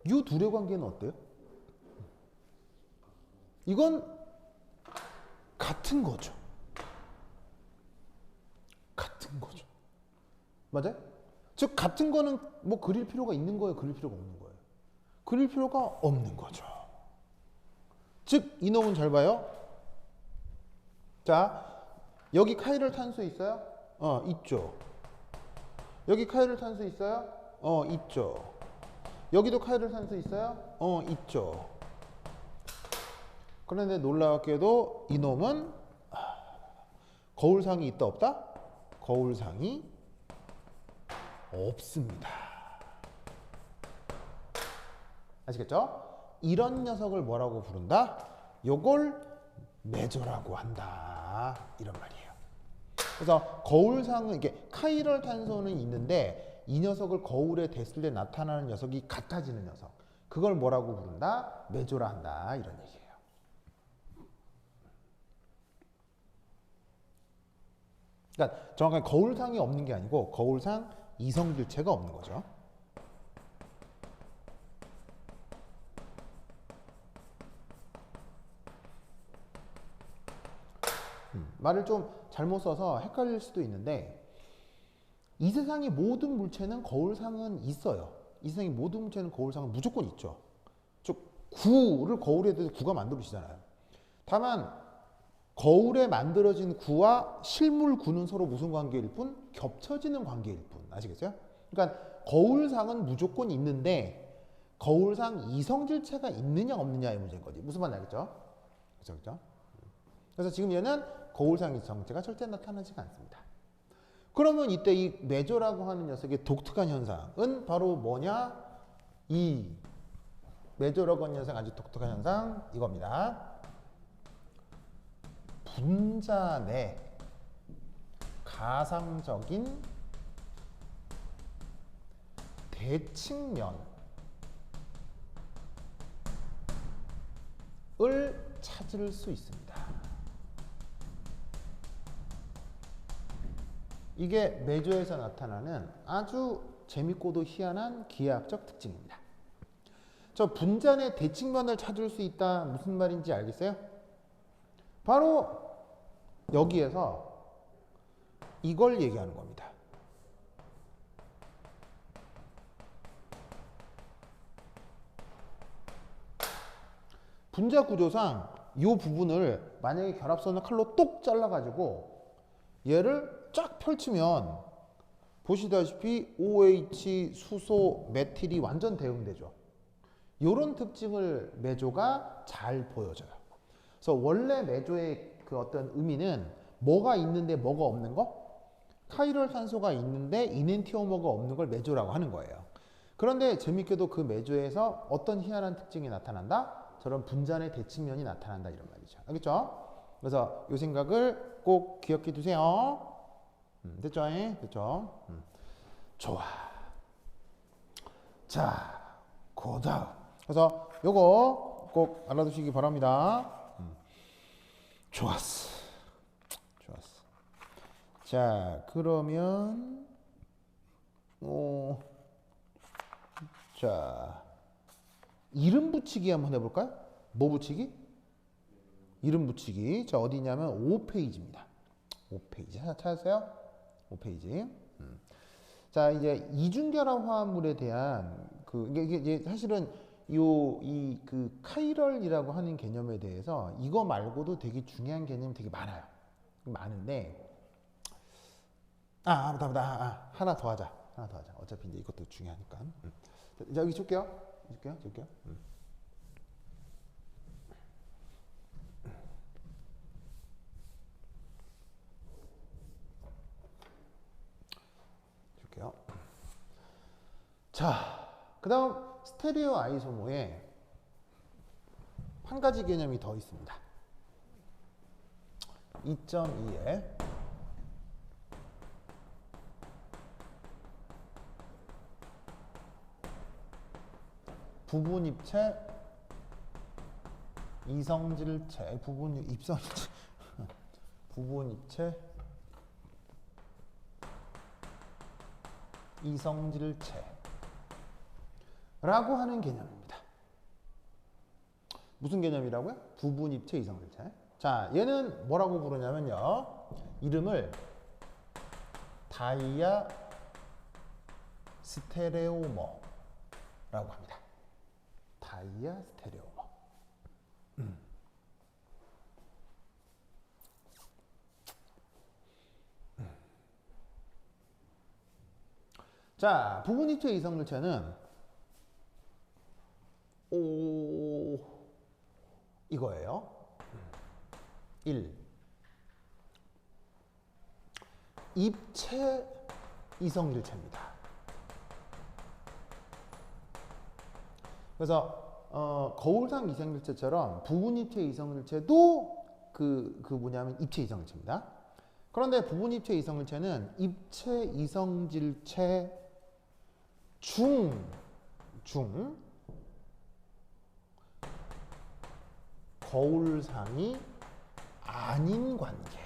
이 둘의 관계는 어때요? 이건 같은 거죠. 같은 거죠. 맞아요? 즉 같은 거는 뭐 그릴 필요가 있는 거예요, 그릴 필요가 없는 거예요? 그릴 필요가 없는 거죠. 즉 이놈은 잘 봐요. 자, 여기 카이럴 탄소 있어요? 있죠. 여기 카이럴 탄소 있어요? 있죠. 여기도 카이럴 탄소 있어요? 있죠. 그런데 놀랍게도 이놈은 거울상이 있다 없다? 거울상이 없습니다. 아시겠죠? 이런 녀석을 뭐라고 부른다? 요걸 메조라고 한다. 이런 말이에요. 그래서 거울상은 이게 카이럴 탄소는 있는데 이 녀석을 거울에 댔을 때 나타나는 녀석이 같아지는 녀석. 그걸 뭐라고 부른다? 메조라 한다. 이런 얘기예요. 그러니까 정확하게 거울상이 없는 게 아니고 거울상 이성질체가 없는 거죠. 말을 좀 잘못 써서 헷갈릴 수도 있는데 이 세상의 모든 물체는 거울상은 있어요. 이 세상의 모든 물체는 거울상은 무조건 있죠. 즉 구를 거울에 대해서 구가 만들어지잖아요. 다만 거울에 만들어진 구와 실물 구는 서로 무슨 관계일 뿐? 겹쳐지는 관계일 뿐. 아시겠어요? 그러니까 거울상은 무조건 있는데 거울상 이성질체가 있느냐 없느냐의 문제인 거지. 무슨 말인지 알겠죠? 그렇죠? 그래서 지금 얘는 거울상 이성체가 절대 나타나지가 않습니다. 그러면 이때 이 메조라고 하는 녀석의 독특한 현상은 바로 뭐냐? 이 메조라고 하는 현상 아주 독특한 현상 이겁니다. 분자 내 가상적인 대칭면을 찾을 수 있습니다. 이게 메조에서 나타나는 아주 재밌고도 희한한 기하학적 특징입니다. 저 분자 내 대칭면을 찾을 수 있다 무슨 말인지 알겠어요? 바로 여기에서 이걸 얘기하는 겁니다. 분자 구조상 이 부분을 만약에 결합선을 칼로 똑 잘라가지고 얘를 쫙 펼치면 보시다시피 OH, 수소, 메틸이 완전 대응되죠. 이런 특징을 메조가 잘 보여줘요. 그래서 원래 메조의 그 어떤 의미는 뭐가 있는데 뭐가 없는 거? 카이럴 탄소가 있는데 이넨티오머가 없는 걸 메조라고 하는 거예요. 그런데 재밌게도 그 메조에서 어떤 희한한 특징이 나타난다? 저런 분자 내 대칭면이 나타난다 이런 말이죠. 알겠죠? 그래서 이 생각을 꼭 기억해 두세요. 됐죠? 됐죠? 좋아. 자, 그다음. 그래서 요거 꼭 알아두시기 바랍니다. 좋았어. 좋았어. 자, 그러면 자, 이름 붙이기 한번 해볼까요? 뭐 붙이기? 이름 붙이기. 자, 어디냐면 5페이지입니다. 5페이지 찾으세요? 5페이지. 자, 이제 이중결합 화합물에 대한 이게 사실은 이 그 카이럴이라고 하는 개념에 대해서 이거 말고도 되게 중요한 개념이 되게 많아요. 많은데 하나 더 하자. 어차피 이제 이것도 중요하니까. 자, 여기 줄게요. 줄게요. 줄게요. 자, 그다음 스테레오 아이소모에 한 가지 개념이 더 있습니다. 2.2에 부분입체, 이성질체, 입성질체, 부분입체, 이성질체라고 하는 개념입니다. 무슨 개념이라고요? 부분 입체 이성질체. 자, 얘는 뭐라고 부르냐면요. 이름을 다이아 스테레오머라고 합니다. 다이아 스테레오머. 자, 부분 입체 이성질체는 이거예요. 1. 입체 이성질체입니다. 그래서 거울상 이성질체처럼 부분 입체 이성질체도 그 뭐냐면 입체 이성질체입니다. 그런데 부분 입체 이성질체는 입체 이성질체 중 거울상이 아닌 관계.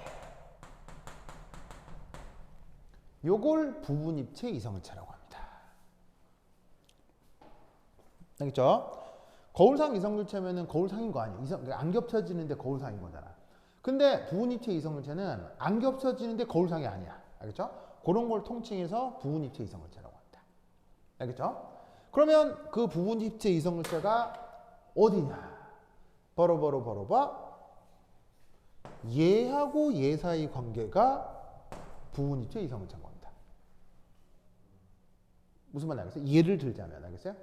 요걸 부분 입체 이성질체라고 합니다. 알겠죠? 거울상 이성질체면은 거울상인 거 아니에요. 안 겹쳐지는데 거울상인 거잖아. 근데 부분 입체 이성질체는 안 겹쳐지는데 거울상이 아니야. 알겠죠? 그런 걸 통칭해서 부분 입체 이성질체라고 합니다. 알겠죠? 그러면 그 부분 입체 이성질체가 어디냐? 바로 얘하고 얘 사이 관계가 부분 입체 이성질체인 겁니다. 무슨 말인지 알겠어요? 예를 들자면 알겠어요?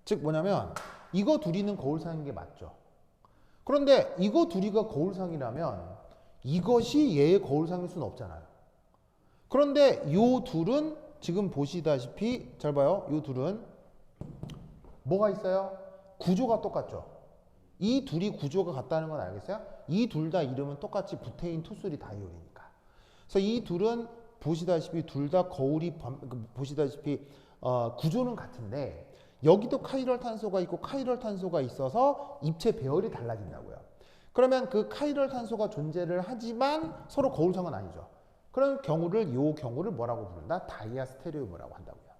즉 뭐냐면 이거 둘이는 거울상인 게 맞죠. 그런데 이거 둘이가 거울상이라면 이것이 얘의 거울상일 수는 없잖아요. 그런데 요 둘은 지금 보시다시피 잘 봐요. 요 둘은 뭐가 있어요? 구조가 똑같죠. 이 둘이 구조가 같다는 건 알겠어요? 이 둘 다 이름은 똑같이 부테인 투수리 다이올이니까. 그래서 이 둘은 보시다시피 둘 다 거울이 보시다시피 구조는 같은데 여기도 카이럴 탄소가 있고 카이럴 탄소가 있어서 입체 배열이 달라진다고요. 그러면 그 카이럴 탄소가 존재를 하지만 서로 거울상은 아니죠. 그런 요 경우를 뭐라고 부른다? 다이아 스테레오머라고 한다고요.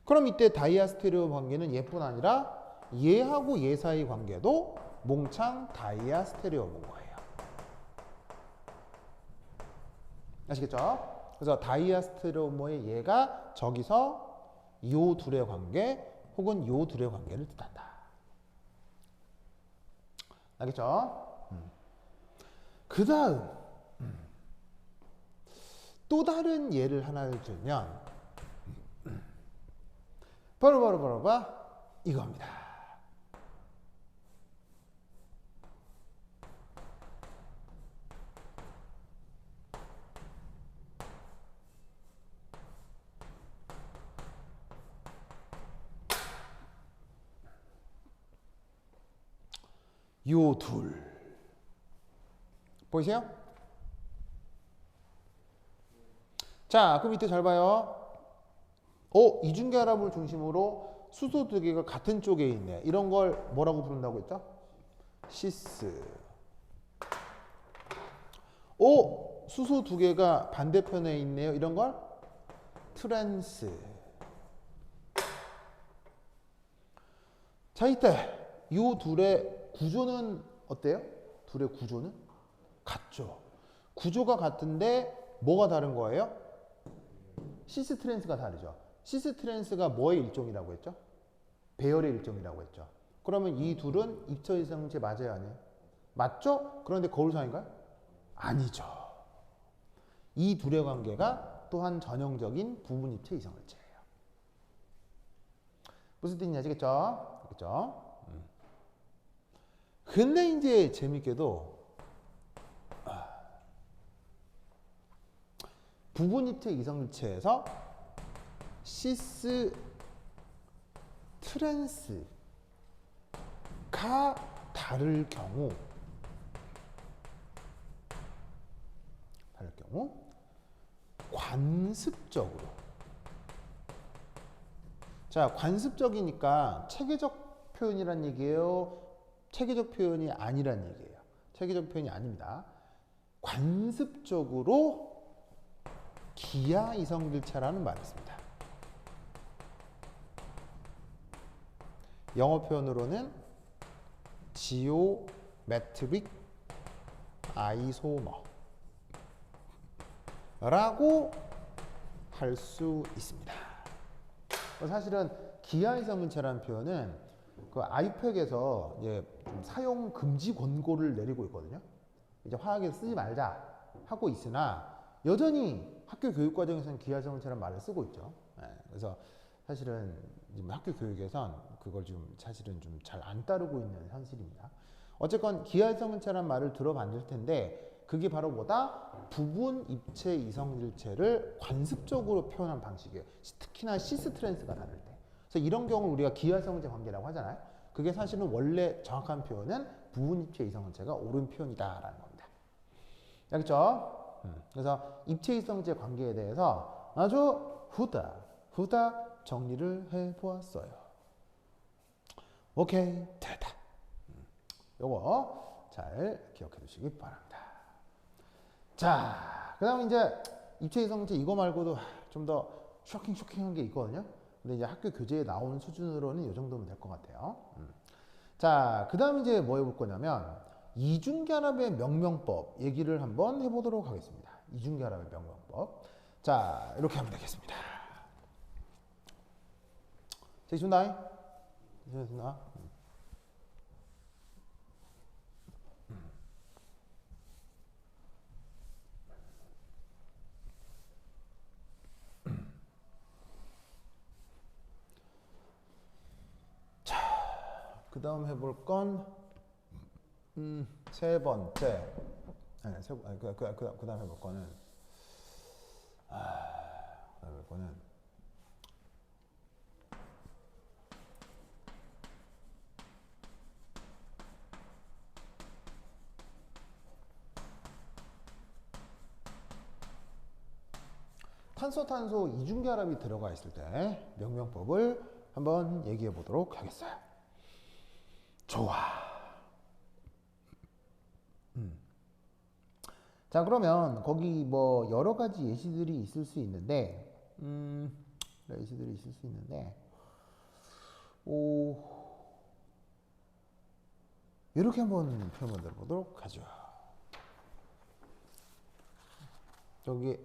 그럼 이때 다이아 스테레오 관계는 얘뿐 아니라 얘하고 얘 사이 관계도 몽창 다이아 스테레오머인 거예요. 아시겠죠? 그래서 다이아 스테레오머의 얘가 저기서 요 둘의 관계 혹은 요 둘의 관계를 뜻한다. 알겠죠? 그 다음 또 다른 예를 하나를 들면 바로 이겁니다. 요 둘 보이세요? 자, 그 밑에 잘 봐요. 이중결합을 중심으로 수소 두 개가 같은 쪽에 있네. 이런 걸 뭐라고 부른다고 했죠? 시스. 수소 두 개가 반대편에 있네요. 이런 걸 트랜스. 자, 이때 이 둘의 구조는 어때요? 둘의 구조는 같죠. 구조가 같은데 뭐가 다른 거예요? 시스 트랜스가 다르죠. 시스 트랜스가 뭐의 일종이라고 했죠? 배열의 일종이라고 했죠. 그러면 이 둘은 입체 이성질체 맞아요, 아니에요? 맞죠? 그런데 거울상인가요? 아니죠. 이 둘의 관계가 또한 전형적인 부분 입체 이성질체예요. 무슨 뜻인지 아시겠죠? 그렇죠? 근데 이제 재밌게도 부분 입체 이성질체에서 시스 트랜스가 다를 경우 관습적으로, 자, 관습적이니까 체계적 표현이란 얘기예요? 체계적 표현이 아니란 얘기예요? 체계적 표현이 아닙니다. 관습적으로 기하 이성질체라는 말이 있습니다. 영어 표현으로는 지오메트릭 아이소머 라고 할 수 있습니다. 사실은 기하이성분체라는 표현은 그 아이팩에서 이제 좀 사용 금지 권고를 내리고 있거든요. 이제 화학에서 쓰지 말자 하고 있으나 여전히 학교 교육 과정에서는 기하이성분체라는 말을 쓰고 있죠. 그래서 사실은 지금 학교 교육에선 그걸 좀 사실은 좀 잘 안 따르고 있는 현실입니다. 어쨌건 기하이성분체라는 말을 들어봤을 텐데 그게 바로 뭐다? 부분 입체 이성질체를 관습적으로 표현한 방식이에요. 특히나 시스트랜스가 다를 때. 그래서 이런 경우를 우리가 기하이성분체 관계라고 하잖아요. 그게 사실은 원래 정확한 표현은 부분 입체 이성질체가 옳은 표현이다라는 겁니다. 알겠죠? 그래서 입체 이성질체 관계에 대해서 아주 후다 정리를 해보았어요. 오케이, 됐다. 요거 잘 기억해 두시기 바랍니다. 자, 그 다음에 이제 입체 이성질체 이거 말고도 좀 더 쇼킹한 게 있거든요. 근데 이제 학교 교재에 나오는 수준으로는 이 정도면 될 것 같아요. 자, 그 다음 이제 뭐 해볼 거냐면 이중결합의 명명법 얘기를 한번 해보도록 하겠습니다. 이중결합의 명명법. 자, 이렇게 하면 되겠습니다. 자, 이순다. 그 다음 해볼 건 세 번째. 그 다음 해볼 거는 탄소 이중결합이 들어가 있을 때 명명법을 한번 얘기해 보도록 하겠어요. 좋아. 자, 그러면 거기 뭐 여러 가지 예시들이 있을 수 있는데, 이렇게 한번 표현 만들어 보도록 하죠. 저기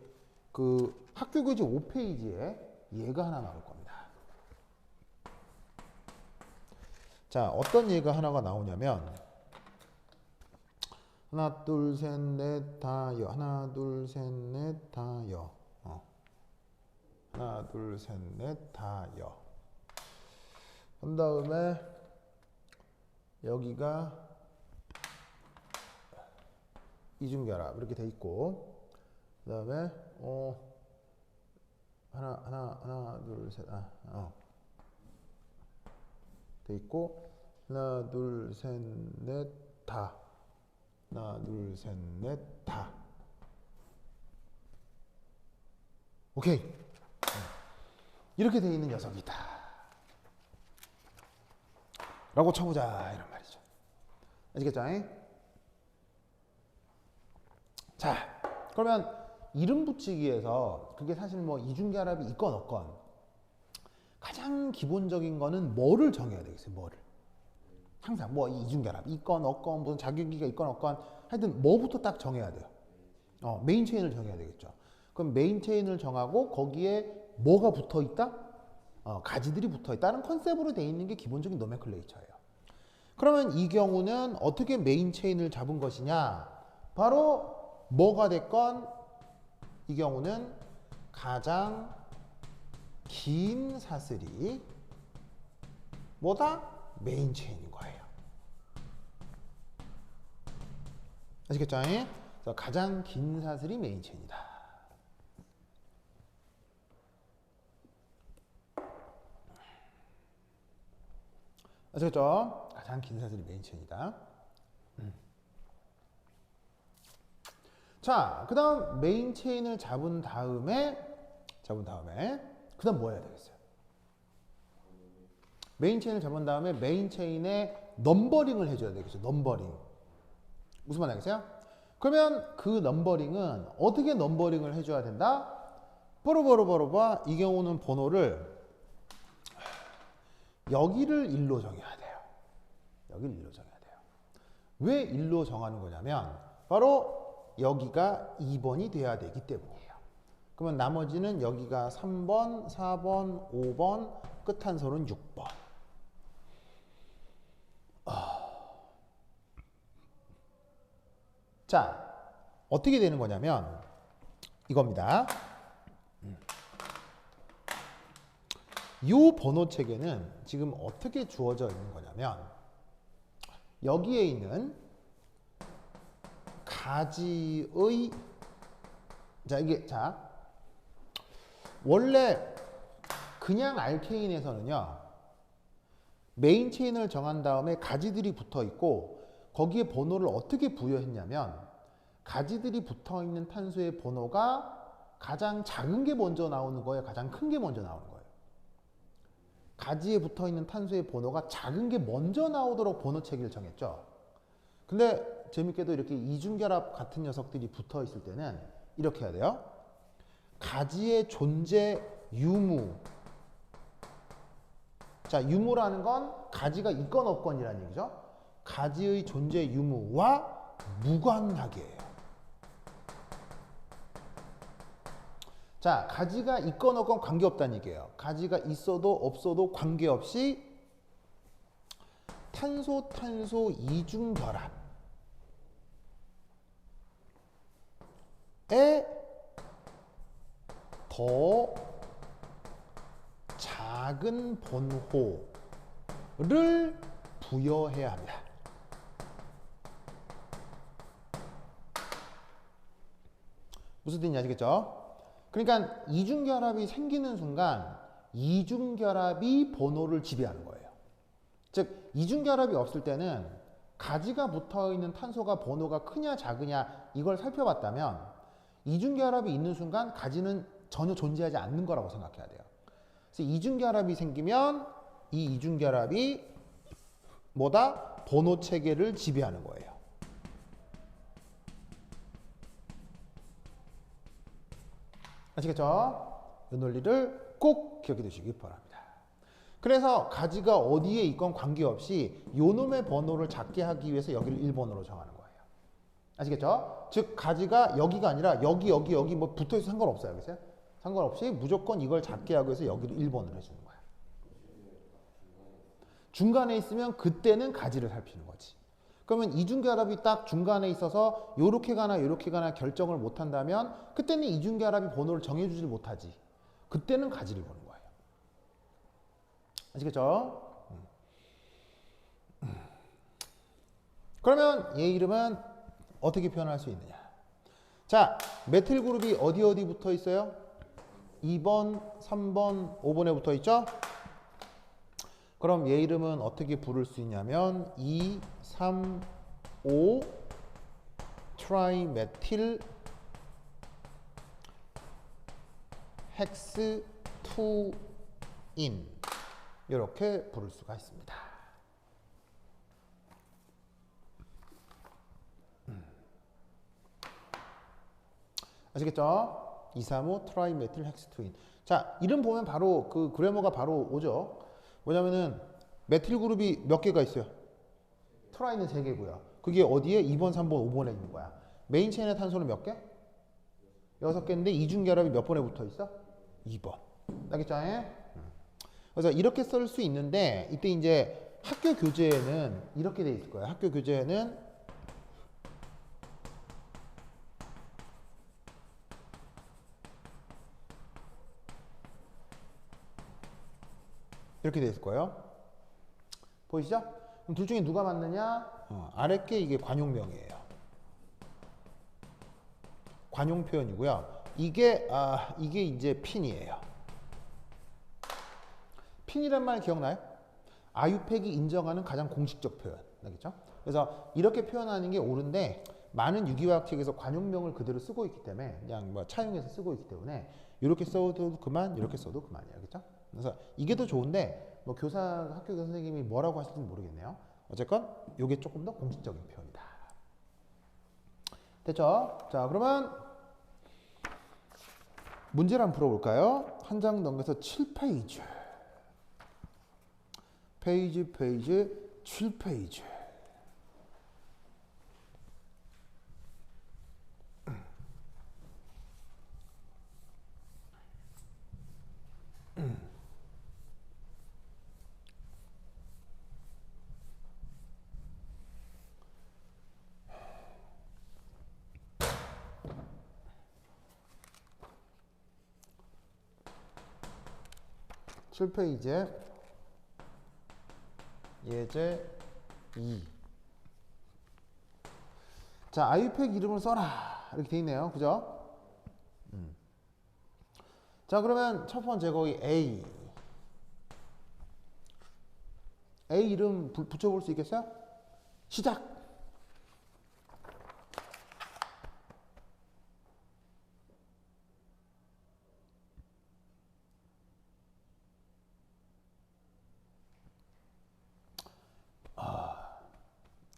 그 학교 교재 5페이지에 예가 하나 나올 겁니다. 자, 어떤 예가 하나가 나오냐면 하나 둘 셋 넷 다여 하나 둘 셋 넷 다여 하나 둘 셋 넷 다여 그 다음에 여기가 이중결합 이렇게 돼 있고 그 다음에 하나 둘 셋 돼 있고 하나 둘 셋 넷 다 하나 둘 셋 넷 다 오케이 이렇게 돼 있는 녀석이다 라고 쳐보자 이런 말이죠. 아시겠죠? 자, 그러면 이름 붙이기에서 그게 사실 뭐 이중결합이 있건 없건 가장 기본적인 거는 뭐를 정해야 되겠어요. 뭐를 항상 뭐 이중결합 있건 없건 무슨 자기기가 있건 없건 하여튼 뭐부터 딱 정해야 돼요. 메인 체인을 정해야 되겠죠. 그럼 메인 체인을 정하고 거기에 뭐가 붙어 있다? 가지들이 붙어 있다는 컨셉으로 돼 있는 게 기본적인 노멘클레이처예요. 그러면 이 경우는 어떻게 메인 체인을 잡은 것이냐? 바로 뭐가 됐건 이 경우는 가장 긴 사슬이 뭐다? 메인 체인인 거예요. 아시겠죠? 그래서 가장 긴 사슬이 메인 체인이다. 아시겠죠? 가장 긴 사슬이 메인 체인이다. 자, 그 다음 메인 체인을 잡은 다음에 그 다음 뭐 해야 되겠어요? 메인 체인을 잡은 다음에 메인 체인에 넘버링을 해줘야 되겠죠. 넘버링. 무슨 말 알겠어요? 그러면 그 넘버링은 어떻게 넘버링을 해줘야 된다? 봐. 이 경우는 번호를 여기를 1로 정해야 돼요. 여기를 1로 정해야 돼요. 왜 1로 정하는 거냐면 바로 여기가 2번이 돼야 되기 때문이에요. 그러면 나머지는 여기가 3번, 4번, 5번, 끝한솔은 6번. 자, 어떻게 되는 거냐면 이겁니다. 이 번호 체계는 지금 어떻게 주어져 있는 거냐면 여기에 있는 가지의 원래 그냥 알케인에서는요 메인 체인을 정한 다음에 가지들이 붙어 있고 거기에 번호를 어떻게 부여했냐면 가지들이 붙어 있는 탄소의 번호가 가장 작은 게 먼저 나오는 거예요, 가장 큰 게 먼저 나오는 거예요. 가지에 붙어 있는 탄소의 번호가 작은 게 먼저 나오도록 번호 체계를 정했죠. 근데 재밌게도 이렇게 이중결합 같은 녀석들이 붙어 있을 때는 이렇게 해야 돼요. 가지의 존재 유무. 자, 유무라는 건 가지가 있건 없건이라는 얘기죠. 가지의 존재 유무와 무관하게 해요. 자, 가지가 있건 없건 관계없다는 얘기예요. 가지가 있어도 없어도 관계없이 탄소 이중결합에 더 작은 번호를 부여해야 합니다. 무슨 뜻인지 아시겠죠? 그러니까 이중결합이 생기는 순간 이중결합이 번호를 지배하는 거예요. 즉 이중결합이 없을 때는 가지가 붙어있는 탄소가 번호가 크냐 작으냐 이걸 살펴봤다면 이중결합이 있는 순간 가지는 전혀 존재하지 않는 거라고 생각해야 돼요. 그래서 이중결합이 생기면 이 이중결합이 뭐다? 번호 체계를 지배하는 거예요. 아시겠죠? 이 논리를 꼭 기억해 두시기 바랍니다. 그래서 가지가 어디에 있건 관계없이 요놈의 번호를 작게 하기 위해서 여기를 1번으로 정하는 거예요. 아시겠죠? 즉 가지가 여기가 아니라 여기 뭐 붙어있어 상관없어요. 알겠어요? 상관없이 무조건 이걸 작게 하기 위해서 여기를 1번으로 해주는 거야. 중간에 있으면 그때는 가지를 살피는 거지. 그러면 이중결합이 딱 중간에 있어서 요렇게 가나 요렇게 가나 결정을 못한다면 그때는 이중결합이 번호를 정해주질 못하지. 그때는 가지를 보는 거예요. 아시겠죠? 그러면 얘 이름은 어떻게 표현할 수 있느냐. 자, 메틸 그룹이 어디 붙어 있어요? 2번, 3번, 5번에 붙어 있죠? 그럼 얘 이름은 어떻게 부를 수 있냐면 2, 3, 5 트라이메틸 헥스 2인 이렇게 부를 수가 있습니다. 아시겠죠? 235 트라이메틸 헥스 2인. 자, 이름 보면 바로 그 그래머가 바로 오죠. 뭐냐면은 메틸 그룹이 몇 개가 있어요? 트라이는 3개고요. 그게 어디에? 2번, 3번, 5번에 있는 거야. 메인 체인의 탄소는 몇 개? 6개인데 이중결합이 몇 번에 붙어 있어? 2번. 알겠죠? 그래서 이렇게 쓸 수 있는데 이때 이제 학교 교재에는 이렇게 돼 있을 거예요. 학교 교재에는 이렇게 돼 있을 거예요. 보이시죠? 그럼 둘 중에 누가 맞느냐? 아래 게 이게 관용명이에요. 관용 표현이고요. 이게 이제 핀이에요. 핀이란 말 기억나요? 아유팩이 인정하는 가장 공식적 표현. 알겠죠? 그래서 이렇게 표현하는 게 옳은데 많은 유기화학책에서 관용명을 그대로 쓰고 있기 때문에 그냥 뭐 차용해서 쓰고 있기 때문에 이렇게 써도 그만, 이렇게 써도 그만이에요. 알겠죠? 그래서 이게 더 좋은데 뭐 학교 교사 선생님이 뭐라고 하실지 모르겠네요. 어쨌건 이게 조금 더 공식적인 표현이다. 됐죠? 자, 그러면 문제를 한번 풀어볼까요? 한 장 넘겨서 7페이지. 페이지 7페이지. 7페이지에 예제 2. 자, 아이팩 이름을 써라. 이렇게 돼 있네요. 그죠? 자, 그러면 첫 번째 거기 A. A 이름 붙여볼 수 있겠어요? 시작!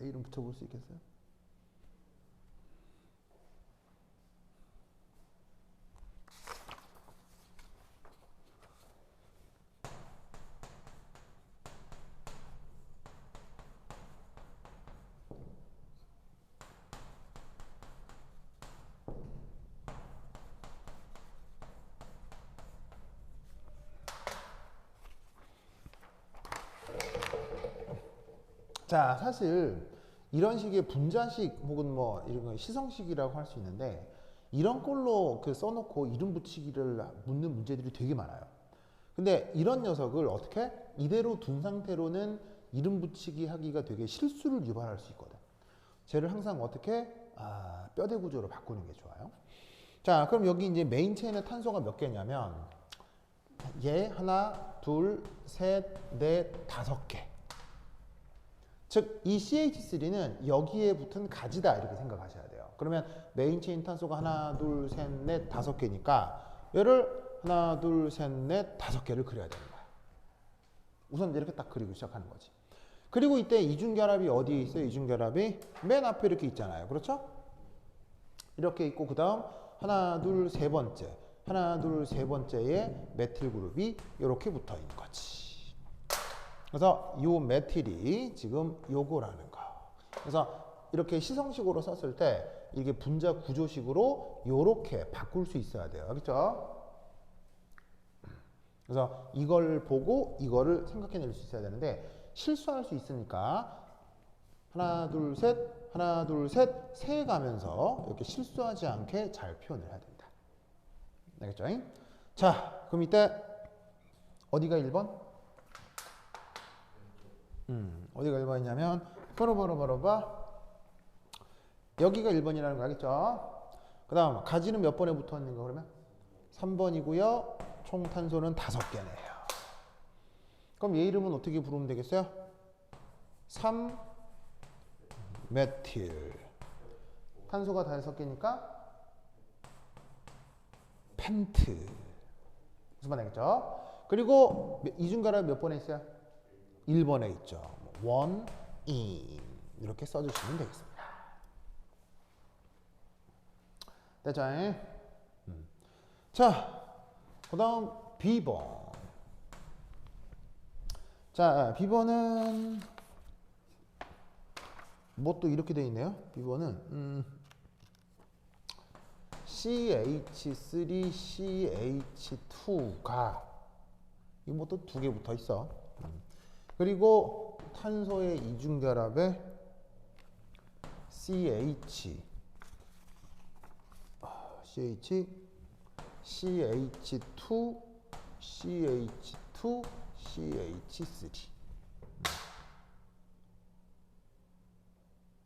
A 이름 붙여볼 수 있겠어요? 자, 사실 이런 식의 분자식 혹은 뭐 이런 거 시성식이라고 할 수 있는데 이런 꼴로 그 써놓고 이름 붙이기를 묻는 문제들이 되게 많아요. 근데 이런 녀석을 어떻게 이대로 둔 상태로는 이름 붙이기 하기가 되게 실수를 유발할 수 있거든. 쟤를 항상 어떻게 뼈대 구조로 바꾸는 게 좋아요. 자, 그럼 여기 이제 메인 체인의 탄소가 몇 개냐면 얘 하나, 둘, 셋, 넷, 5개. 즉, 이 CH3는 여기에 붙은 가지다 이렇게 생각하셔야 돼요. 그러면 메인 체인 탄소가 하나, 둘, 셋, 넷, 5개니까 얘를 하나, 둘, 셋, 넷, 5개를 그려야 되는 거야. 우선 이렇게 딱 그리고 시작하는 거지. 그리고 이때 이중결합이 어디에 있어요? 이중결합이 맨 앞에 이렇게 있잖아요. 그렇죠? 이렇게 있고 그 다음 하나, 둘, 세 번째. 하나, 둘, 세 번째에 메틸 그룹이 이렇게 붙어 있는 거지. 그래서 이 메틸이 지금 요거라는 거. 그래서 이렇게 시성식으로 썼을 때 이게 분자 구조식으로 요렇게 바꿀 수 있어야 돼요. 그렇죠? 그래서 이걸 보고 이거를 생각해낼 수 있어야 되는데 실수할 수 있으니까 하나, 둘, 셋, 하나, 둘, 셋, 세 가면서 이렇게 실수하지 않게 잘 표현을 해야 됩니다. 알겠죠? 자, 그럼 이때 어디가 1번? 어디가 1번이냐면 바로 여기가 1번이라는 거 알겠죠? 그 다음 가지는 몇 번에 붙어 있는 거 그러면? 3번이고요. 총 탄소는 5개네요. 그럼 얘 이름은 어떻게 부르면 되겠어요? 3 메틸. 탄소가 5개니까 펜트. 무슨 말 알겠죠? 그리고 이중결합 몇 번에 있어요? 1번에 있죠. 원, 인 이렇게 써주시면 되겠습니다. 됐죠? 자, 그 다음 B번. 자, B번은 뭐 또 이렇게 돼 있네요. B번은 CH3, CH2가 이 뭐 또 2개 붙어 있어. 그리고 탄소의 이중결합에 CH, CH2, CH2, CH3.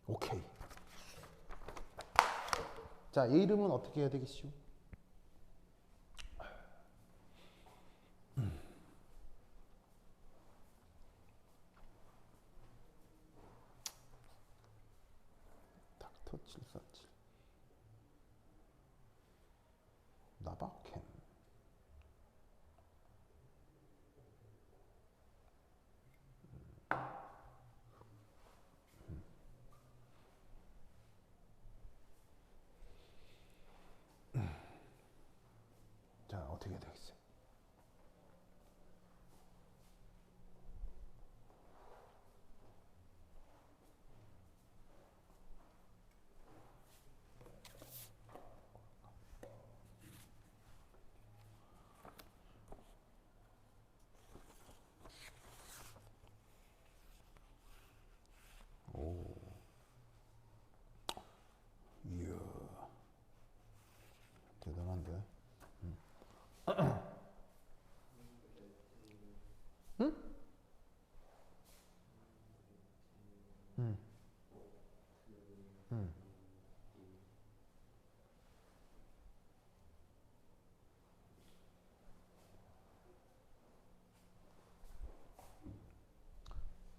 오케이. 자, 얘 이름은 어떻게 해야 되겠죠? 닥터 747 나바캔. 자, 어떻게 해야 되겠어요? 이야, 대단한데. 음.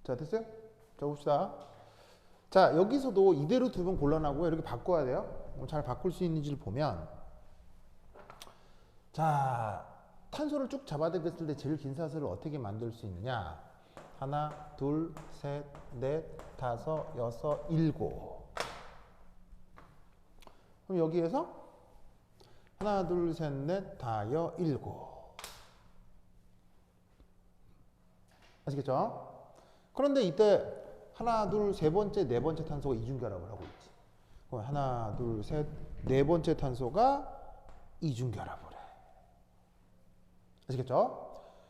자, 됐어요? 자, 봅시다. 자, 여기서도 이대로 두면 곤란하고 이렇게 바꿔야 돼요. 잘 바꿀 수 있는지를 보면, 자, 탄소를 쭉 잡아당겼을 때 제일 긴 사슬을 어떻게 만들 수 있느냐? 하나, 둘, 셋, 넷, 다섯, 여섯, 일곱. 그럼 여기에서 하나, 둘, 셋, 넷, 다여, 일곱. 아시겠죠? 그런데 이때 하나, 둘, 세 번째, 네 번째 탄소가 이중결합을 하고 있지. 그럼 하나, 둘, 셋, 네 번째 탄소가 이중결합을 해. 아시겠죠?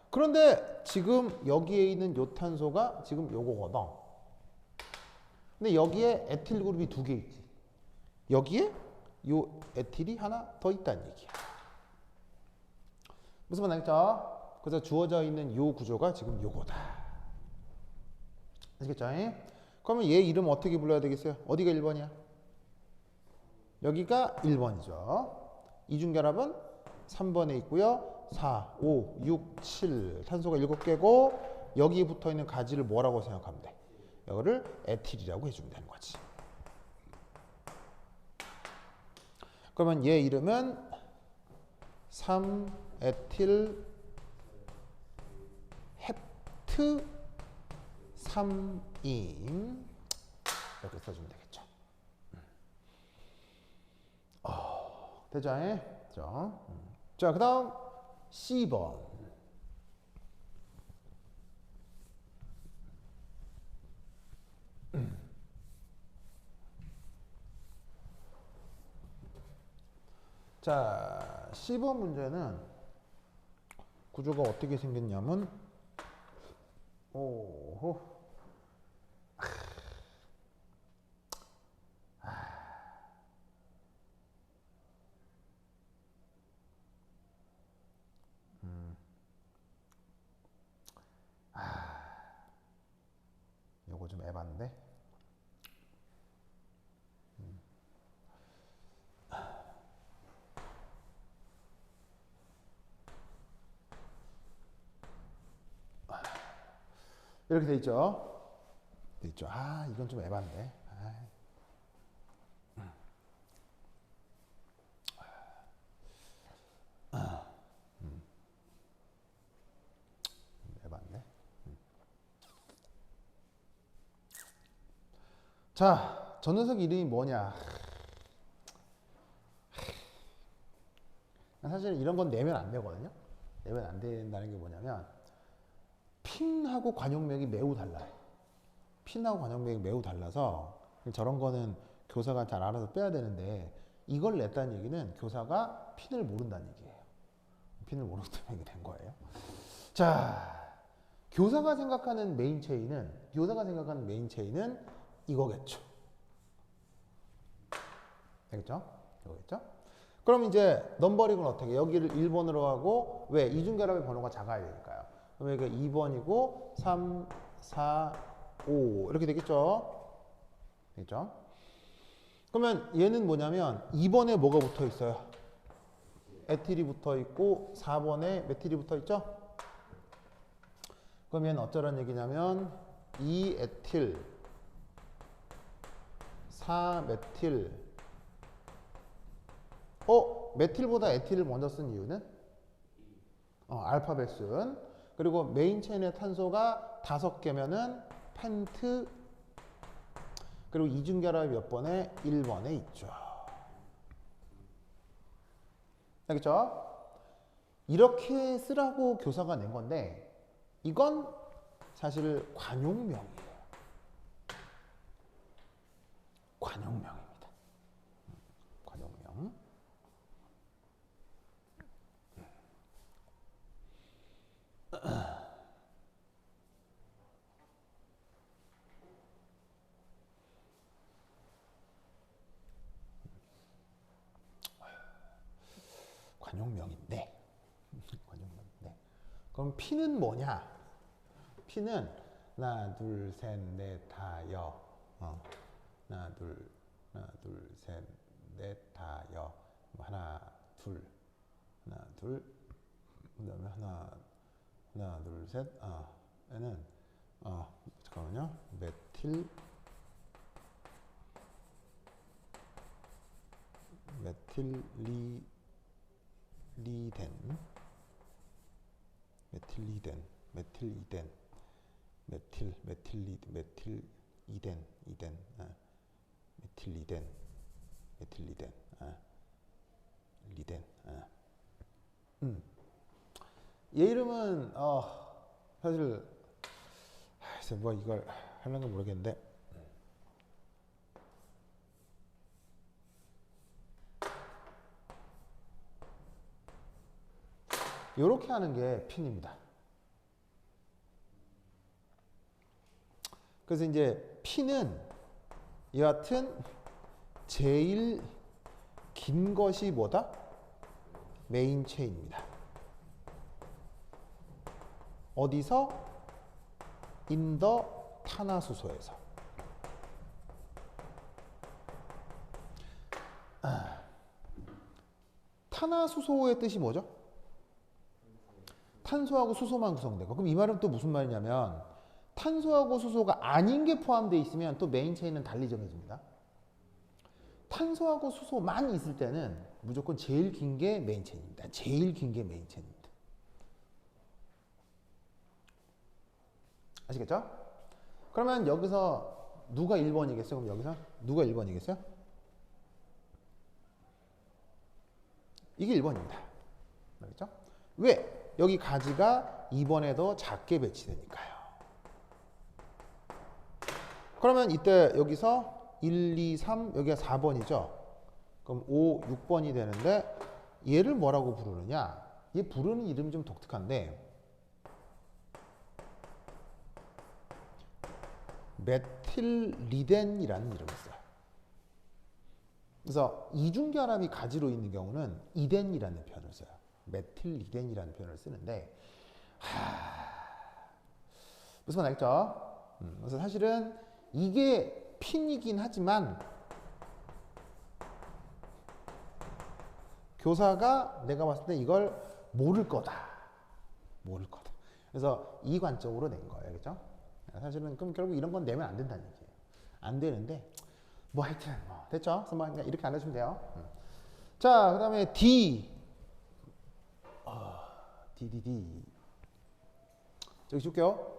그런데 지금 여기에 있는 요 탄소가 지금 요거거든. 근데 여기에 에틸 그룹이 두 개 있지. 여기에 요 에틸이 하나 더 있다는 얘기야. 무슨 말 알겠죠? 그래서 주어져 있는 요 구조가 지금 요거다. 아시겠죠? 그러면 얘 이름 어떻게 불러야 되겠어요? 어디가 1번이야? 여기가 1번이죠. 이중결합은 3번에 있고요. 4, 5, 6, 7 탄소가 7개고 여기에 붙어있는 가지를 뭐라고 생각하면 돼? 이거를 에틸이라고 해주면 되는 거지. 그러면 얘 이름은 3에틸 헵트 3임 이렇게 써주면 되겠죠. 되죠? 자, 그 다음 C번. 자, C번 문제는 구조가 어떻게 생겼냐면, 오호. 요거 좀 에반데. 이렇게 돼 있죠. 돼 있죠. 아, 이건 좀 에반데. 에반데. 자, 저 녀석 이름이 뭐냐? 사실 이런 건 내면 안 되거든요. 내면 안 된다는 게 뭐냐면 핀하고 관용맥이 매우 달라요. 핀하고 관용맥이 매우 달라서 저런 거는 교사가 잘 알아서 빼야 되는데 이걸 냈다는 얘기는 교사가 핀을 모른다는 얘기예요. 핀을 모르기 때문에 이게 된 거예요. 자, 교사가 생각하는 메인 체인은 이거겠죠. 되겠죠? 이거겠죠? 그럼 이제 넘버링은 어떻게? 여기를 1번으로 하고 왜? 이중결합의 번호가 작아야 되니까요. 그럼 여기가 2번이고 3, 4, 5 이렇게 되겠죠? 되겠죠? 그러면 얘는 뭐냐면 2번에 뭐가 붙어 있어요? 에틸이 붙어 있고 4번에 메틸이 붙어 있죠? 그러면 어쩌란 얘기냐면 2에틸 4메틸 메틸보다 에틸을 먼저 쓴 이유는 알파벳 순. 그리고 메인 체인의 탄소가 5개면은 펜트. 그리고 이중결합이 몇 번에? 1번에 있죠. 알겠죠? 이렇게 쓰라고 교사가 낸 건데 이건 사실 관용명이에요. 관용명입니다. 관용명. 관용명인데 그럼 P는 뭐냐? P는 하나, 둘, 셋, 넷, 다, 여. 하나, 둘, 셋, 넷, 다, 여. 하나, 둘, 그다음에 하나, 둘, 셋. 얘는 잠깐만요. 메틸리덴, 리덴. 얘 이름은 사실 글쎄 뭐 이걸 하려는 건 모르겠는데 요렇게 하는 게 핀입니다. 그래서 이제 핀은 여하튼 제일 긴 것이 뭐다? 메인 체인입니다. 어디서? 인더 탄화수소에서. 탄화수소의 뜻이 뭐죠? 탄소하고 수소만 구성되고. 그럼 이 말은 또 무슨 말이냐면 탄소하고 수소가 아닌 게 포함되어 있으면 또 메인 체인은 달리 정해집니다. 탄소하고 수소만 있을 때는 무조건 제일 긴 게 메인 체인입니다. 제일 긴 게 메인 체인입니다. 아시겠죠? 그러면 여기서 누가 1번이겠어요? 그럼 여기서 누가 1번이겠어요? 이게 1번입니다. 알겠죠? 왜? 여기 가지가 2번에 더 작게 배치되니까요. 그러면 이때 여기서 1, 2, 3 여기가 4번이죠. 그럼 5, 6번이 되는데 얘를 뭐라고 부르느냐? 얘 부르는 이름이 좀 독특한데 메틸리덴이라는 이름을 써요. 그래서 이중결합이 가지로 있는 경우는 이덴이라는 표현을 써요. 메틸리덴이라는 표현을 쓰는데 무슨 말 알겠죠? 그래서 사실은 이게 핀이긴 하지만 교사가 내가 봤을 때 이걸 모를 거다. 그래서 이 관점으로 낸 거예요. 알겠죠? 사실은 그럼 결국 이런 건 내면 안 된다는 얘기예요. 안 되는데 뭐 하여튼 뭐 됐죠? 그래서 뭐 이렇게 안 해주면 돼요. 자, 그 다음에 D. D. 저기 줄게요.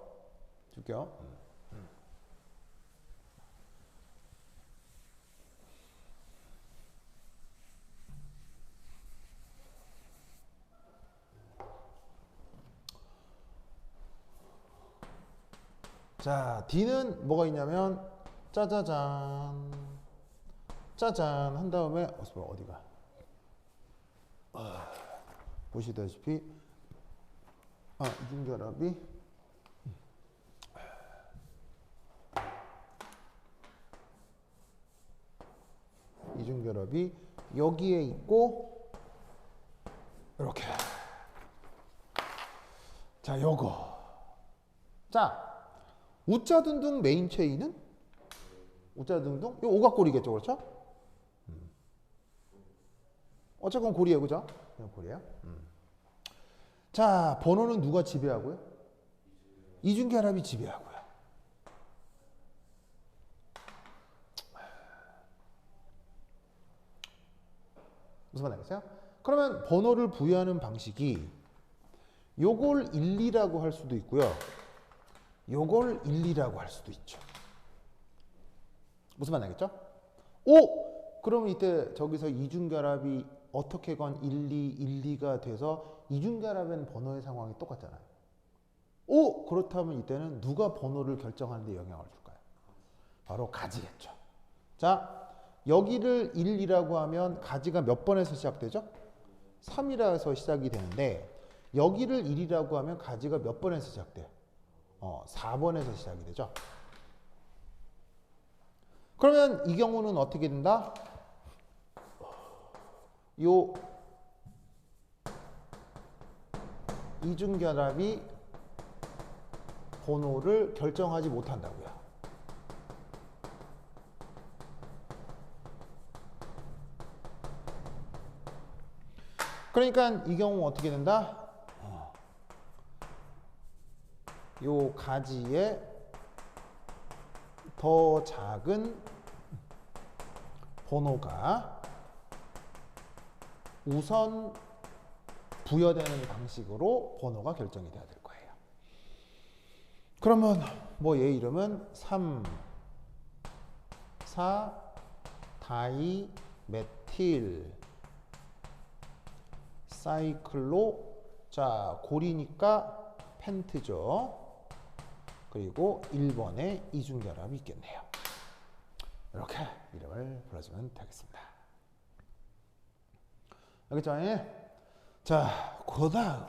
자, D는 뭐가 있냐면 짜자잔 한 다음에 어디가? 보시다시피 이중결합이 여기에 있고 이렇게. 자, 요거. 자, 우짜둥둥 메인 체인은 우짜둥둥 요 오각골이겠죠, 그렇죠? 어쨌건 골이에요, 그죠? 그냥 골이에요. 자, 번호는 누가 지배하고요? 이중결합이 지배하고요. 무슨 말 알겠어요? 그러면 번호를 부여하는 방식이 요걸 1, 2라고 할 수도 있고요. 요걸 1, 2라고 할 수도 있죠. 무슨 말 알겠죠? 오! 그러면 이때 저기서 이중결합이 어떻게건 1, 2, 1, 2가 돼서 이중결합엔 번호의 상황이 똑같잖아요. 오! 그렇다면 이때는 누가 번호를 결정하는 데 영향을 줄까요? 바로 가지겠죠. 자, 여기를 1, 2라고 하면 가지가 몇 번에서 시작되죠? 3이라서 시작이 되는데 여기를 1이라고 하면 가지가 몇 번에서 시작돼요? 4번에서 시작이 되죠. 그러면 이 경우는 어떻게 된다? 요 이중결합이 번호를 결정하지 못한다고요. 그러니까 이 경우 어떻게 된다? 요 가지에 더 작은 번호가 우선 부여되는 방식으로 번호가 결정이 돼야 될 거예요. 그러면 뭐 얘 이름은 3, 4, 다이, 메틸, 사이클로, 자 고리니까 펜트죠. 그리고 1번에 이중결합이 있겠네요. 이렇게 이름을 불러주면 되겠습니다. 알겠죠? 자, 그 다음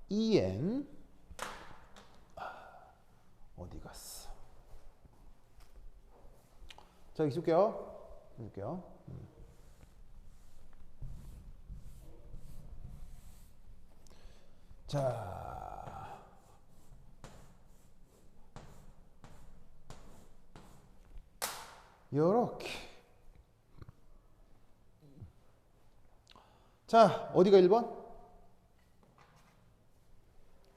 EN 어디 갔어? 자, 읽을게요. 자, 요렇게. 자, 어디가 1번?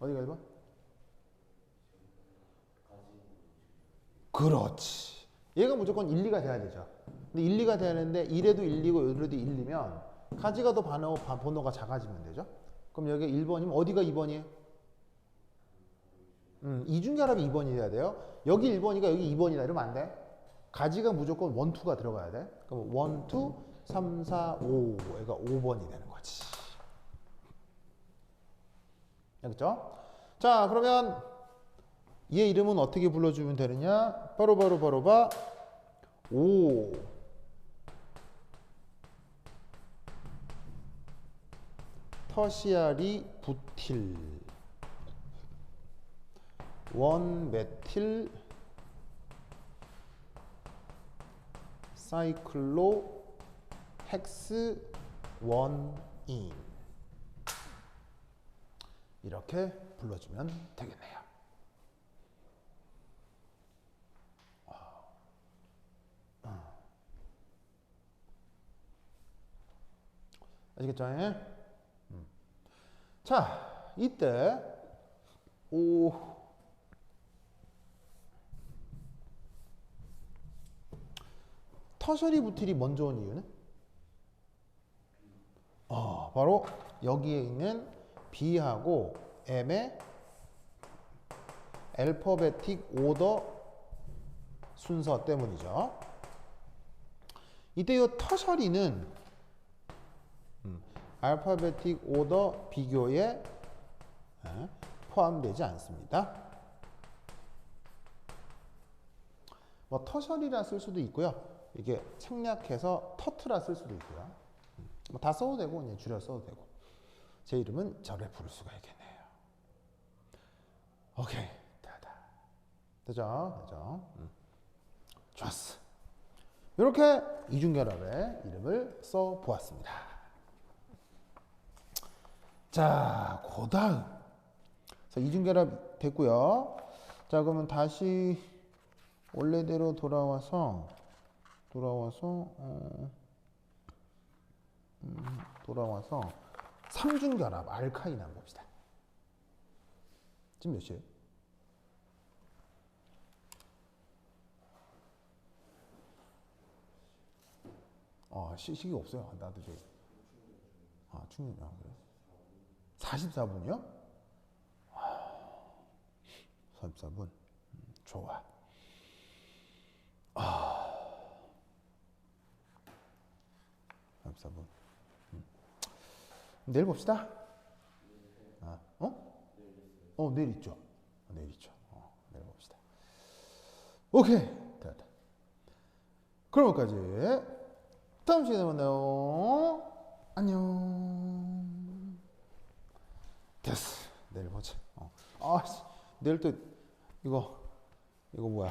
어디가 1번? 그렇지. 얘가 무조건 1, 2가 돼야 되죠. 근데 1, 2가 되는데 1에도 1, 2고 여기도 1, 2면 가지가 더 번호가 작아지면 되죠. 그럼 여기 1번이면 어디가 2번이에요? 이중결합이 2번이 돼야 돼요. 여기 1번이가 여기 2번이다 이러면 안 돼. 가지가 무조건 1, 2가 들어가야 돼. 그럼 1, 2, 3, 4, 5. 얘가 5번이 되는 거지. 알겠죠? 자, 그러면 얘 이름은 어떻게 불러주면 되느냐? 바로 5 터시아리 부틸 1 메틸 사이클로 헥스 1인 이렇게 불러주면 되겠네요. 아시겠죠? 자, 이때 터셔리 부틸이 먼저 온 이유는? 바로 여기에 있는 B하고 M의 알파베틱 오더 순서 때문이죠. 이때 이 터셔리는 알파베틱 오더 비교에 포함되지 않습니다. 뭐 터셔리라 쓸 수도 있고요. 이게 생략해서 터트라 쓸 수도 있고요. 뭐 다 써도 되고 그냥 줄여 써도 되고. 제 이름은 저래 부를 수가 있겠네요. 오케이. 되죠? 좋았어. 이렇게 이중결합의 이름을 써 보았습니다. 자, 그 다음. 이중결합 됐고요. 자, 그러면 다시 원래대로 돌아와서 삼중결합 알카인 한번 봅시다. 지금 몇 시에요? 시기 없어요. 나도 저기. 충분. 그래. 44분이요? 44분. 좋아. 아. 44분. 내일 봅시다. 내일 있죠. 내일 봅시다. 오케이. 됐다. 그럼 여기까지. 다음 시간에 만나요. 안녕. 됐어. 내일 보자. 내일 또 이거 뭐야?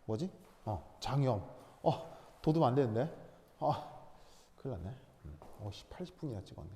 뭐지? 장염. 도둑 안 되는데. 큰일 났네. 80분이나 찍었네.